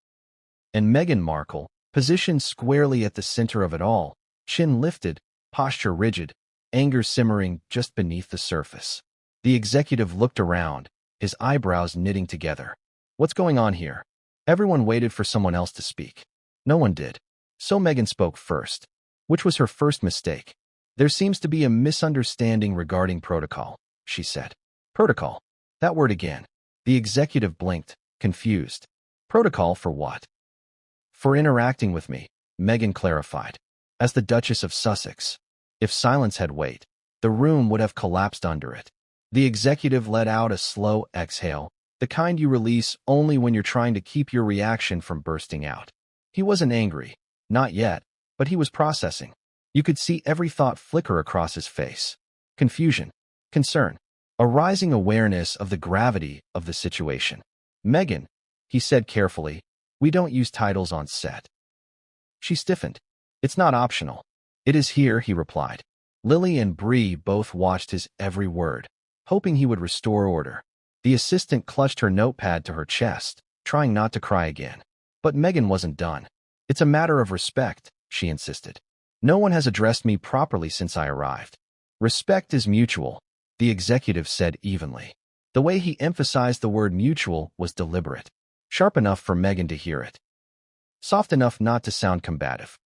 [SPEAKER 1] And Meghan Markle, positioned squarely at the center of it all, chin lifted, posture rigid, anger simmering just beneath the surface. The executive looked around, his eyebrows knitting together. What's going on here? Everyone waited for someone else to speak. No one did. So Meghan spoke first, which was her first mistake. There seems to be a misunderstanding regarding protocol, she said. Protocol. That word again. The executive blinked, confused. Protocol for what? For interacting with me, Meghan clarified. As the Duchess of Sussex. If silence had weight, the room would have collapsed under it. The executive let out a slow exhale, the kind you release only when you're trying to keep your reaction from bursting out. He wasn't angry, not yet, but he was processing. You could see every thought flicker across his face. Confusion, concern, a rising awareness of the gravity of the situation. "Meghan," he said carefully, "we don't use titles on set." She stiffened. "It's not optional." "It is here," he replied. Lily and Bree both watched his every word, hoping he would restore order. The assistant clutched her notepad to her chest, trying not to cry again. But Meghan wasn't done. "It's a matter of respect," she insisted. "No one has addressed me properly since I arrived." "Respect is mutual," the executive said evenly. The way he emphasized the word mutual was deliberate, sharp enough for Meghan to hear it, soft enough not to sound combative.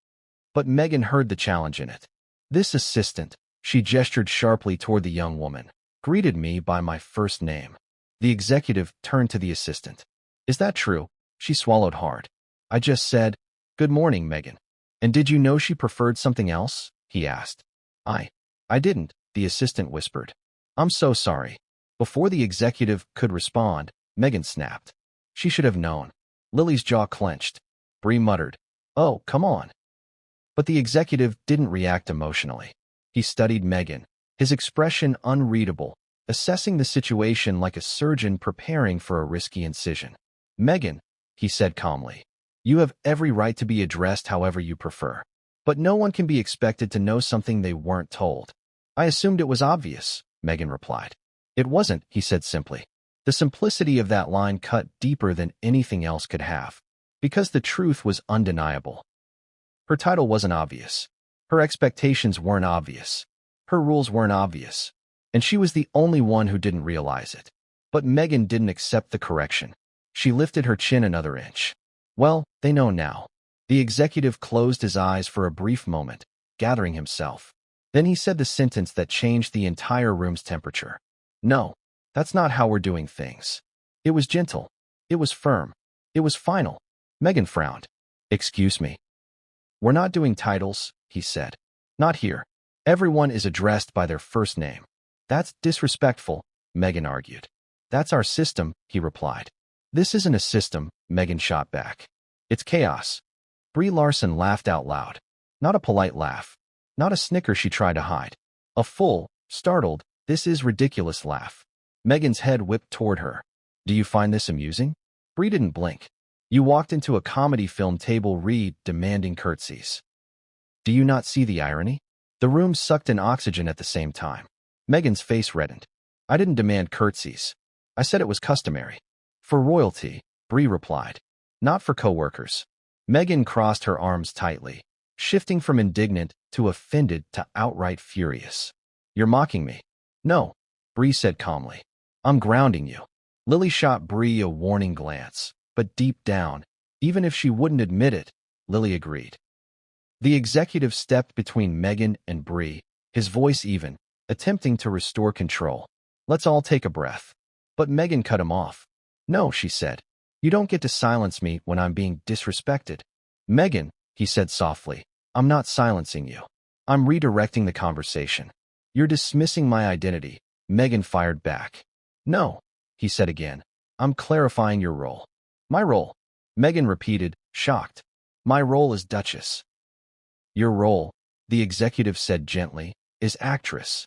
[SPEAKER 1] But Meghan heard the challenge in it. "This assistant," she gestured sharply toward the young woman, "greeted me by my first name." The executive turned to the assistant. "Is that true?" She swallowed hard. "I just said, 'Good morning, Meghan.'" "And did you know she preferred something else?" he asked. I didn't," the assistant whispered. "I'm so sorry." Before the executive could respond, Meghan snapped. "She should have known." Lily's jaw clenched. Bree muttered, "Oh, come on." But the executive didn't react emotionally. He studied Meghan, his expression unreadable, assessing the situation like a surgeon preparing for a risky incision. "Meghan," he said calmly, "you have every right to be addressed however you prefer. But no one can be expected to know something they weren't told." "I assumed it was obvious," Meghan replied. "It wasn't," he said simply. The simplicity of that line cut deeper than anything else could have, because the truth was undeniable. Her title wasn't obvious. Her expectations weren't obvious. Her rules weren't obvious. And she was the only one who didn't realize it. But Meghan didn't accept the correction. She lifted her chin another inch. "Well, they know now." The executive closed his eyes for a brief moment, gathering himself. Then he said the sentence that changed the entire room's temperature. "No, that's not how we're doing things." It was gentle. It was firm. It was final. Meghan frowned. "Excuse me." "We're not doing titles," he said. "Not here. Everyone is addressed by their first name." "That's disrespectful," Meghan argued. "That's our system," he replied. "This isn't a system," Meghan shot back. "It's chaos." Brie Larson laughed out loud. Not a polite laugh. Not a snicker she tried to hide. A full, startled, "This is ridiculous" laugh. Meghan's head whipped toward her. "Do you find this amusing?" Brie didn't blink. "You walked into a comedy film table read demanding curtsies. Do you not see the irony?" The room sucked in oxygen at the same time. Meghan's face reddened. "I didn't demand curtsies. I said it was customary." "For royalty," Brie replied. "Not for co-workers." Meghan crossed her arms tightly, shifting from indignant to offended to outright furious. "You're mocking me." "No," Brie said calmly. "I'm grounding you." Lily shot Brie a warning glance, but deep down, even if she wouldn't admit it, Lily agreed. The executive stepped between Meghan and Brie, his voice even, attempting to restore control. "Let's all take a breath." But Meghan cut him off. "No," she said. "You don't get to silence me when I'm being disrespected." "Meghan," he said softly, "I'm not silencing you. I'm redirecting the conversation." "You're dismissing my identity," Meghan fired back. "No," he said again. "I'm clarifying your role." "My role?" Meghan repeated, shocked. "My role is Duchess." "Your role," the executive said gently, "is actress."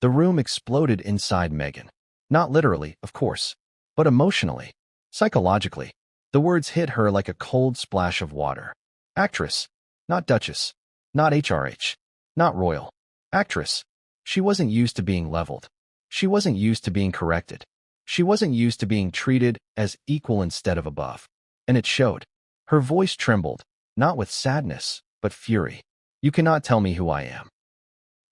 [SPEAKER 1] The room exploded inside Meghan. Not literally, of course, but emotionally, psychologically. The words hit her like a cold splash of water. Actress, not Duchess, not HRH, not royal. Actress. She wasn't used to being leveled. She wasn't used to being corrected. She wasn't used to being treated as equal instead of above. And it showed. Her voice trembled, not with sadness, but fury. "You cannot tell me who I am."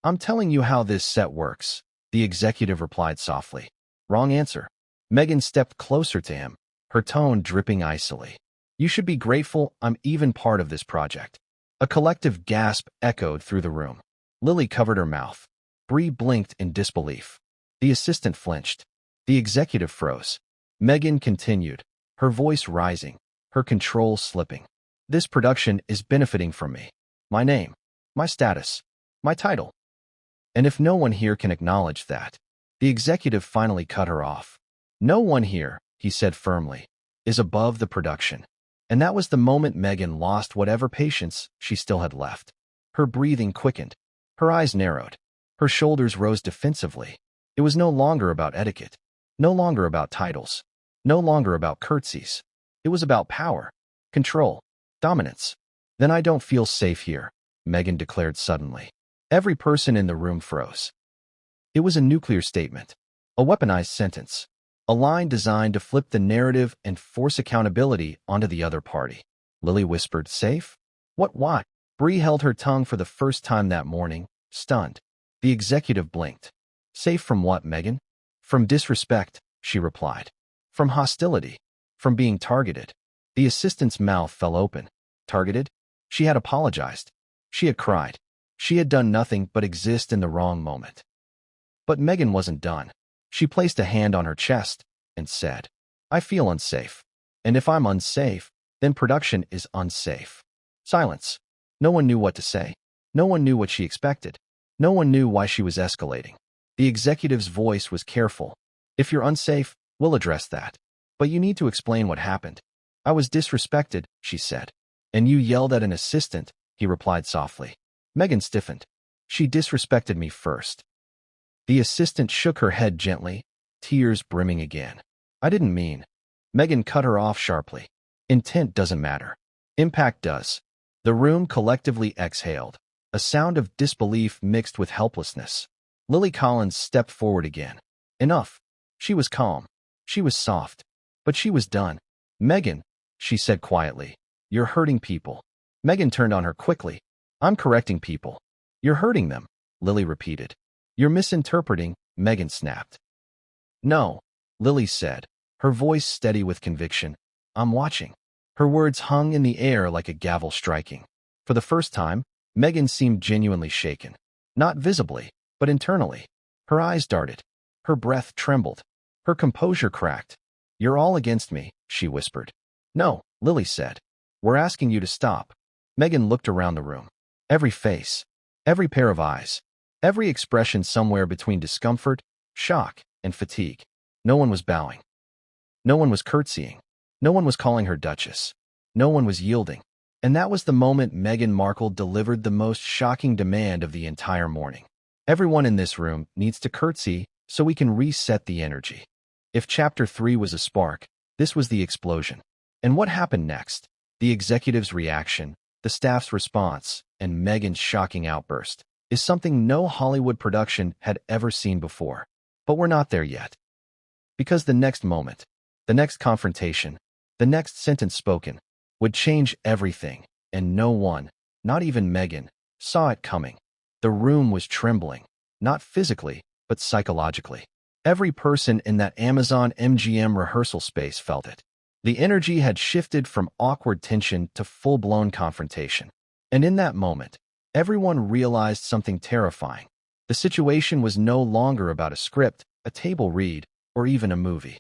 [SPEAKER 1] "I'm telling you how this set works," the executive replied softly. "Wrong answer." Meghan stepped closer to him, her tone dripping icily. "You should be grateful I'm even part of this project." A collective gasp echoed through the room. Lily covered her mouth. Brie blinked in disbelief. The assistant flinched. The executive froze. Meghan continued, her voice rising, her control slipping. "This production is benefiting from me. My name, my status, my title. And if no one here can acknowledge that," the executive finally cut her off. "No one here," he said firmly, "is above the production." And that was the moment Meghan lost whatever patience she still had left. Her breathing quickened. Her eyes narrowed. Her shoulders rose defensively. It was no longer about etiquette, no longer about titles, no longer about curtsies. It was about power, control, dominance. Then I don't feel safe here, Meghan declared suddenly. Every person in the room froze. It was a nuclear statement, a weaponized sentence, a line designed to flip the narrative and force accountability onto the other party. Lily whispered, "Safe? What? Bree held her tongue for the first time that morning, stunned. The executive blinked. Safe from what, Meghan? From disrespect, she replied. From hostility. From being targeted. The assistant's mouth fell open. Targeted? She had apologized. She had cried. She had done nothing but exist in the wrong moment. But Meghan wasn't done. She placed a hand on her chest and said, "I feel unsafe. And if I'm unsafe, then production is unsafe." Silence. No one knew what to say. No one knew what she expected. No one knew why she was escalating. The executive's voice was careful. "If you're unsafe, we'll address that. But you need to explain what happened." "I was disrespected," she said. "And you yelled at an assistant," he replied softly. Meghan stiffened. "She disrespected me first." The assistant shook her head gently, tears brimming again. "I didn't mean." Meghan cut her off sharply. "Intent doesn't matter. Impact does." The room collectively exhaled, a sound of disbelief mixed with helplessness. Lily Collins stepped forward again. Enough. She was calm. She was soft. But she was done. "Meghan," she said quietly, "you're hurting people." Meghan turned on her quickly. "I'm correcting people." "You're hurting them," Lily repeated. "You're misinterpreting," Meghan snapped. "No," Lily said, her voice steady with conviction. "I'm watching." Her words hung in the air like a gavel striking. For the first time, Meghan seemed genuinely shaken. Not visibly, but internally. Her eyes darted. Her breath trembled. Her composure cracked. "You're all against me," she whispered. "No," Lily said. "We're asking you to stop." Meghan looked around the room. Every face, every pair of eyes, every expression somewhere between discomfort, shock, and fatigue. No one was bowing. No one was curtsying. No one was calling her Duchess. No one was yielding. And that was the moment Meghan Markle delivered the most shocking demand of the entire morning. "Everyone in this room needs to curtsy so we can reset the energy." If Chapter 3 was a spark, this was the explosion. And what happened next? The executive's reaction, the staff's response, and Meghan's shocking outburst is something no Hollywood production had ever seen before. But we're not there yet. Because the next moment, the next confrontation, the next sentence spoken, would change everything, and no one, not even Meghan, saw it coming. The room was trembling, not physically, but psychologically. Every person in that Amazon MGM rehearsal space felt it. The energy had shifted from awkward tension to full-blown confrontation. And in that moment, everyone realized something terrifying. The situation was no longer about a script, a table read, or even a movie.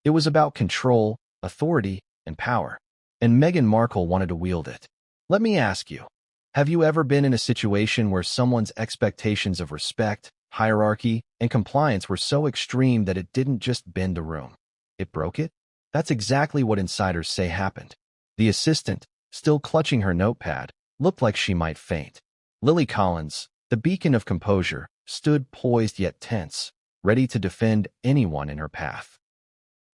[SPEAKER 1] It was about control, authority, and power. And Meghan Markle wanted to wield it. Let me ask you, have you ever been in a situation where someone's expectations of respect, hierarchy, and compliance were so extreme that it didn't just bend the room? It broke it? That's exactly what insiders say happened. The assistant, still clutching her notepad, looked like she might faint. Lily Collins, the beacon of composure, stood poised yet tense, ready to defend anyone in her path.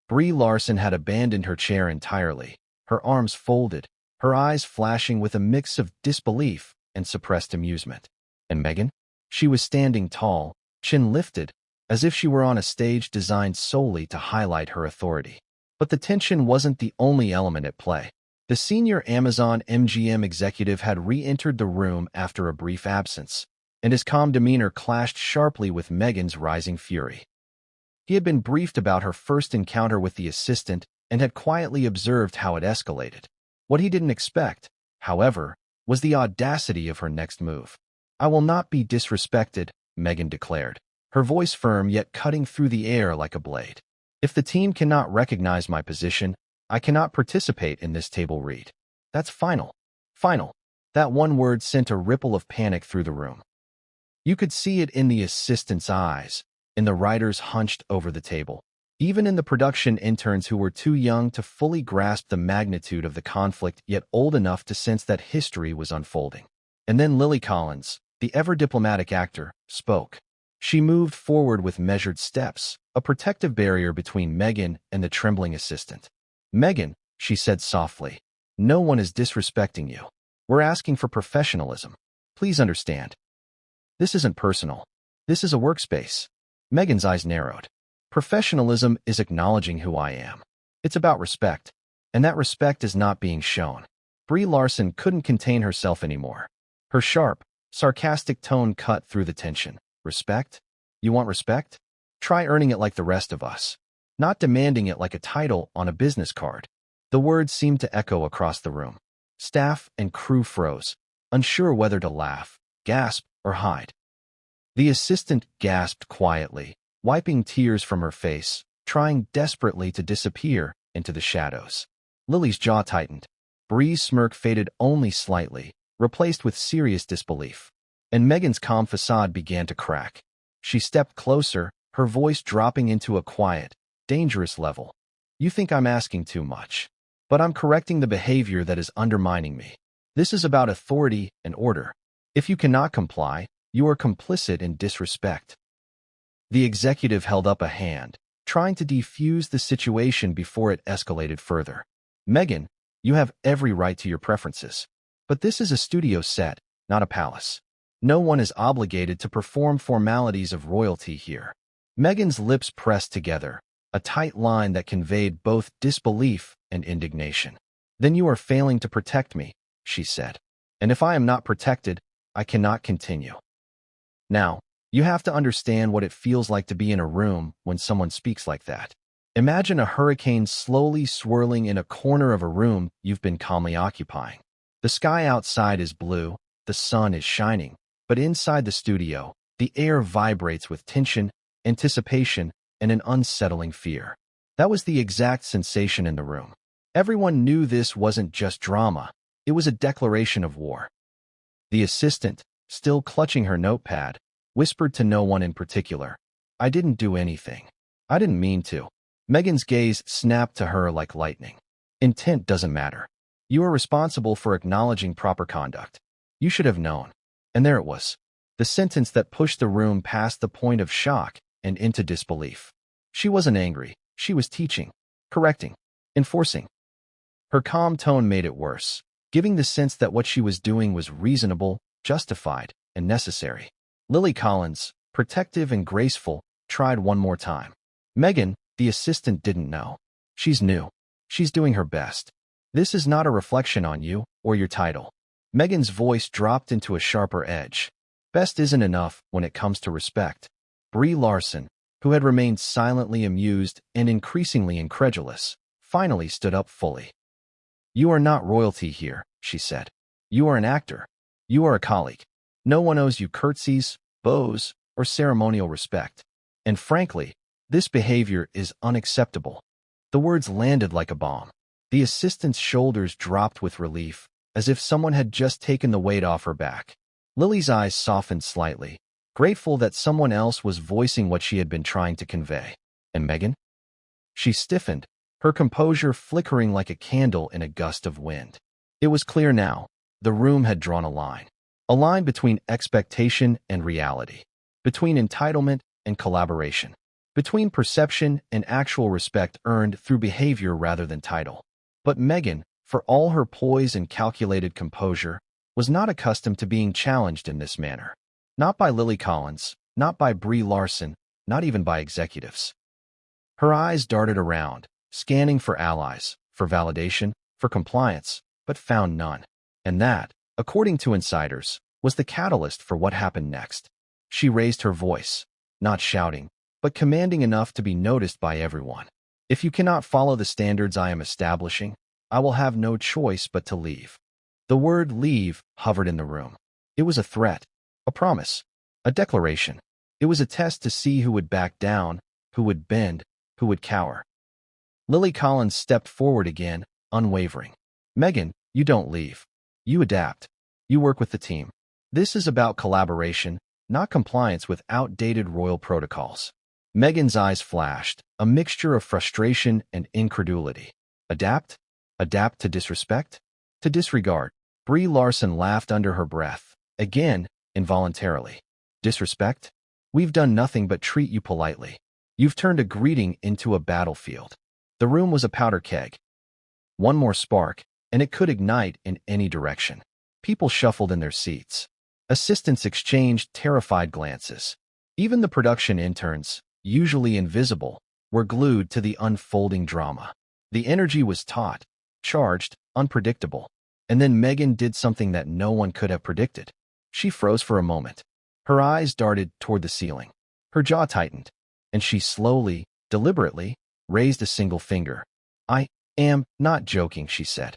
[SPEAKER 1] Brie Larson had abandoned her chair entirely, her arms folded, her eyes flashing with a mix of disbelief and suppressed amusement. And Meghan? She was standing tall, chin lifted, as if she were on a stage designed solely to highlight her authority. But the tension wasn't the only element at play. The senior Amazon MGM executive had re-entered the room after a brief absence, and his calm demeanor clashed sharply with Meghan's rising fury. He had been briefed about her first encounter with the assistant and had quietly observed how it escalated. What he didn't expect, however, was the audacity of her next move. "I will not be disrespected," Meghan declared, her voice firm yet cutting through the air like a blade. "If the team cannot recognize my position, I cannot participate in this table read. That's final. Final." That one word sent a ripple of panic through the room. You could see it in the assistant's eyes, in the writers hunched over the table, even in the production interns who were too young to fully grasp the magnitude of the conflict yet old enough to sense that history was unfolding. And then Lily Collins, the ever-diplomatic actor, spoke. She moved forward with measured steps, a protective barrier between Meghan and the trembling assistant. "Meghan," she said softly, "no one is disrespecting you. We're asking for professionalism. Please understand. This isn't personal. This is a workspace." Meghan's eyes narrowed. "Professionalism is acknowledging who I am. It's about respect, and that respect is not being shown." Brie Larson couldn't contain herself anymore. Her sharp, sarcastic tone cut through the tension. "Respect? You want respect? Try earning it like the rest of us, not demanding it like a title on a business card." The words seemed to echo across the room. Staff and crew froze, unsure whether to laugh, gasp, or hide. The assistant gasped quietly, wiping tears from her face, trying desperately to disappear into the shadows. Lily's jaw tightened. Brie's smirk faded only slightly, replaced with serious disbelief. And Meghan's calm facade began to crack. She stepped closer, her voice dropping into a quiet, dangerous level. "You think I'm asking too much. But I'm correcting the behavior that is undermining me. This is about authority and order. If you cannot comply, you are complicit in disrespect." The executive held up a hand, trying to defuse the situation before it escalated further. "Meghan, you have every right to your preferences. But this is a studio set, not a palace. No one is obligated to perform formalities of royalty here." Meghan's lips pressed together, a tight line that conveyed both disbelief and indignation. "Then you are failing to protect me," she said. "And if I am not protected, I cannot continue. Now, you have to understand what it feels like to be in a room when someone speaks like that. Imagine a hurricane slowly swirling in a corner of a room you've been calmly occupying. The sky outside is blue, the sun is shining, but inside the studio, the air vibrates with tension, anticipation, and an unsettling fear. That was the exact sensation in the room. Everyone knew this wasn't just drama, it was a declaration of war. The assistant, still clutching her notepad, whispered to no one in particular, "I didn't do anything. I didn't mean to." Meghan's gaze snapped to her like lightning. "Intent doesn't matter. You are responsible for acknowledging proper conduct. You should have known." And there it was, the sentence that pushed the room past the point of shock and into disbelief. She wasn't angry. She was teaching, correcting, enforcing. Her calm tone made it worse, giving the sense that what she was doing was reasonable, justified, and necessary. Lily Collins, protective and graceful, tried one more time. "Meghan, the assistant didn't know. She's new. She's doing her best. This is not a reflection on you or your title." Meghan's voice dropped into a sharper edge. "Best isn't enough when it comes to respect." Brie Larson, who had remained silently amused and increasingly incredulous, finally stood up fully. "You are not royalty here," she said. "You are an actor. You are a colleague. No one owes you curtsies, bows, or ceremonial respect. And frankly, this behavior is unacceptable." The words landed like a bomb. The assistant's shoulders dropped with relief, as if someone had just taken the weight off her back. Lily's eyes softened slightly, grateful that someone else was voicing what she had been trying to convey. "And Meghan?" She stiffened, her composure flickering like a candle in a gust of wind. It was clear now. The room had drawn a line. A line between expectation and reality, between entitlement and collaboration, between perception and actual respect earned through behavior rather than title. But Meghan, for all her poise and calculated composure, was not accustomed to being challenged in this manner. Not by Lily Collins, not by Brie Larson, not even by executives. Her eyes darted around, scanning for allies, for validation, for compliance, but found none. And that, according to insiders, was the catalyst for what happened next. She raised her voice, not shouting, but commanding enough to be noticed by everyone. "If you cannot follow the standards I am establishing, I will have no choice but to leave." The word leave hovered in the room. It was a threat, a promise, a declaration. It was a test to see who would back down, who would bend, who would cower. Lily Collins stepped forward again, unwavering. "Meghan, you don't leave. You adapt. You work with the team. This is about collaboration, not compliance with outdated royal protocols." Meghan's eyes flashed, a mixture of frustration and incredulity. Adapt? Adapt to disrespect? To disregard? Brie Larson laughed under her breath, again, involuntarily. Disrespect? We've done nothing but treat you politely. You've turned a greeting into a battlefield." The room was a powder keg. One more spark, and it could ignite in any direction. People shuffled in their seats. Assistants exchanged terrified glances. Even the production interns, usually invisible, were glued to the unfolding drama. The energy was taut, charged, unpredictable. And then Meghan did something that no one could have predicted. She froze for a moment. Her eyes darted toward the ceiling. Her jaw tightened, and she slowly, deliberately, raised a single finger. "I am not joking," she said.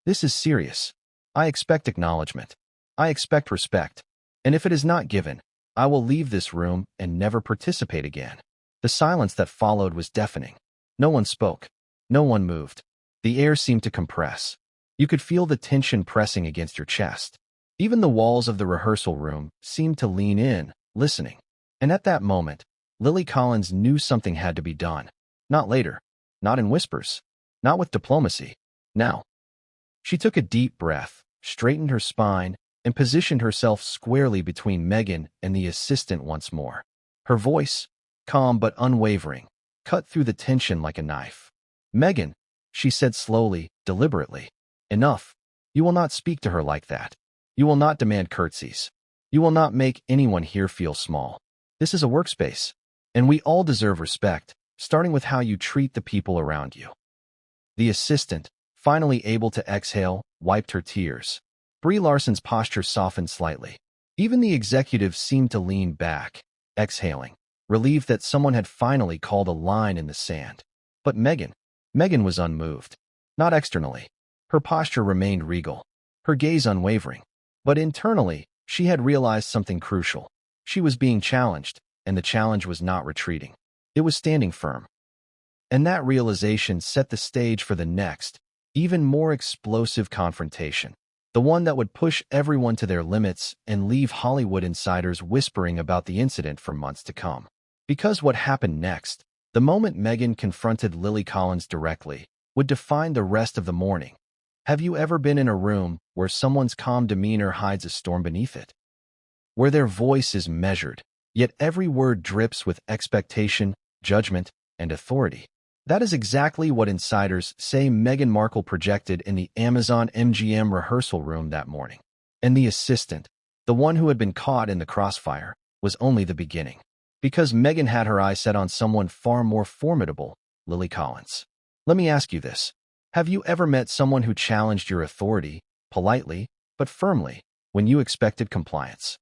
[SPEAKER 1] "This is serious. I expect acknowledgement. I expect respect. And if it is not given, I will leave this room and never participate again." The silence that followed was deafening. No one spoke. No one moved. The air seemed to compress. You could feel the tension pressing against your chest. Even the walls of the rehearsal room seemed to lean in, listening. And at that moment, Lily Collins knew something had to be done. Not later. Not in whispers. Not with diplomacy. Now. She took a deep breath, straightened her spine, and positioned herself squarely between Meghan and the assistant once more. Her voice, calm but unwavering, cut through the tension like a knife. "Meghan," she said slowly, deliberately. "Enough. You will not speak to her like that. You will not demand curtsies. You will not make anyone here feel small. This is a workspace, and we all deserve respect, starting with how you treat the people around you." The assistant, finally able to exhale, wiped her tears. Brie Larson's posture softened slightly. Even the executive seemed to lean back, exhaling, relieved that someone had finally called a line in the sand. But Meghan was unmoved. Not externally. Her posture remained regal, her gaze unwavering. But internally, she had realized something crucial. She was being challenged, and the challenge was not retreating. It was standing firm. And that realization set the stage for the next, even more explosive confrontation. The one that would push everyone to their limits and leave Hollywood insiders whispering about the incident for months to come. Because what happened next, the moment Meghan confronted Lily Collins directly, would define the rest of the morning. Have you ever been in a room where someone's calm demeanor hides a storm beneath it? Where their voice is measured, yet every word drips with expectation, judgment, and authority? That is exactly what insiders say Meghan Markle projected in the Amazon MGM rehearsal room that morning. And the assistant, the one who had been caught in the crossfire, was only the beginning. Because Meghan had her eyes set on someone far more formidable, Lily Collins. Let me ask you this. Have you ever met someone who challenged your authority, politely, but firmly, when you expected compliance?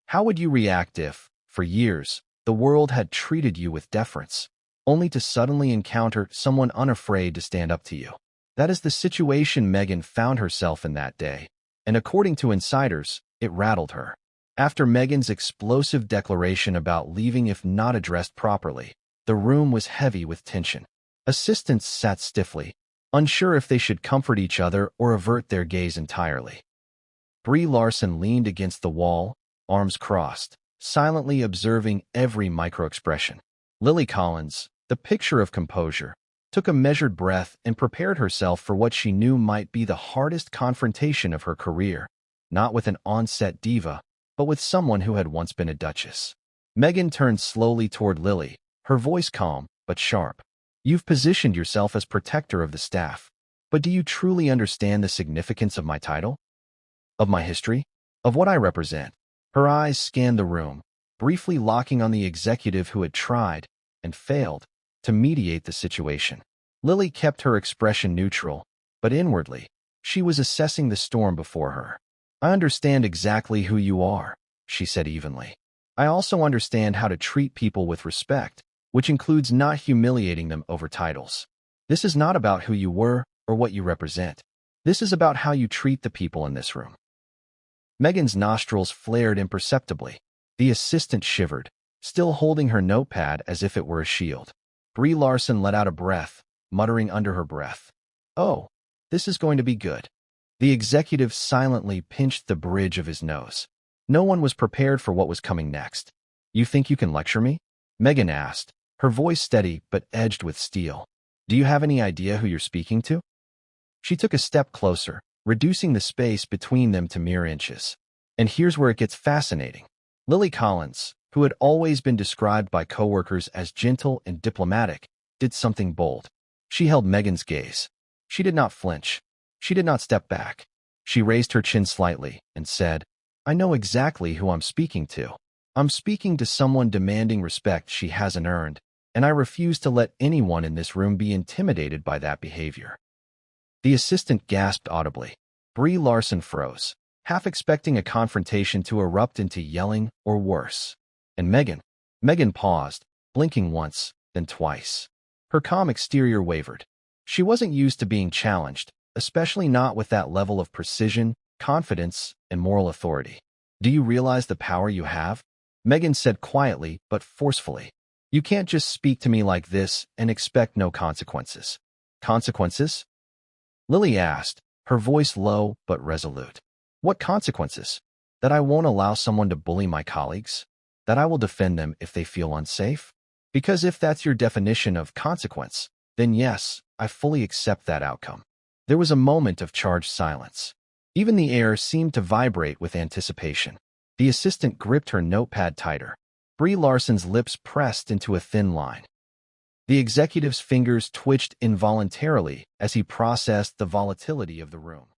[SPEAKER 1] How would you react if, for years, the world had treated you with deference, only to suddenly encounter someone unafraid to stand up to you? That is the situation Meghan found herself in that day, and according to insiders, it rattled her. After Meghan's explosive declaration about leaving if not addressed properly, the room was heavy with tension. Assistants sat stiffly, unsure if they should comfort each other or avert their gaze entirely. Brie Larson leaned against the wall, arms crossed, silently observing every microexpression. Lily Collins, the picture of composure, took a measured breath and prepared herself for what she knew might be the hardest confrontation of her career, not with an on-set diva, but with someone who had once been a duchess. Meghan turned slowly toward Lily, her voice calm but sharp. "You've positioned yourself as protector of the staff, but do you truly understand the significance of my title? Of my history? Of what I represent?" Her eyes scanned the room, briefly locking on the executive who had tried, and failed, to mediate the situation. Lily kept her expression neutral, but inwardly, she was assessing the storm before her. "I understand exactly who you are," she said evenly. "I also understand how to treat people with respect, which includes not humiliating them over titles. This is not about who you were or what you represent. This is about how you treat the people in this room." Meghan's nostrils flared imperceptibly. The assistant shivered, still holding her notepad as if it were a shield. Brie Larson let out a breath, muttering under her breath, "Oh, this is going to be good." The executive silently pinched the bridge of his nose. No one was prepared for what was coming next. "You think you can lecture me?" Meghan asked, her voice steady but edged with steel. "Do you have any idea who you're speaking to?" She took a step closer, reducing the space between them to mere inches. "And here's where it gets fascinating. Lily Collins, who had always been described by coworkers as gentle and diplomatic, did something bold. She held Meghan's gaze. She did not flinch. She did not step back. She raised her chin slightly and said, "I know exactly who I'm speaking to. I'm speaking to someone demanding respect she hasn't earned, and I refuse to let anyone in this room be intimidated by that behavior." The assistant gasped audibly. Brie Larson froze, half expecting a confrontation to erupt into yelling or worse. And Meghan paused, blinking once, then twice. Her calm exterior wavered. She wasn't used to being challenged, especially not with that level of precision, confidence, and moral authority. "Do you realize the power you have?" Meghan said quietly but forcefully. "You can't just speak to me like this and expect no consequences." "Consequences?" Lily asked, her voice low but resolute. "What consequences? That I won't allow someone to bully my colleagues? That I will defend them if they feel unsafe? Because if that's your definition of consequence, then yes, I fully accept that outcome." There was a moment of charged silence. Even the air seemed to vibrate with anticipation. The assistant gripped her notepad tighter. Brie Larson's lips pressed into a thin line. The executive's fingers twitched involuntarily as he processed the volatility of the room.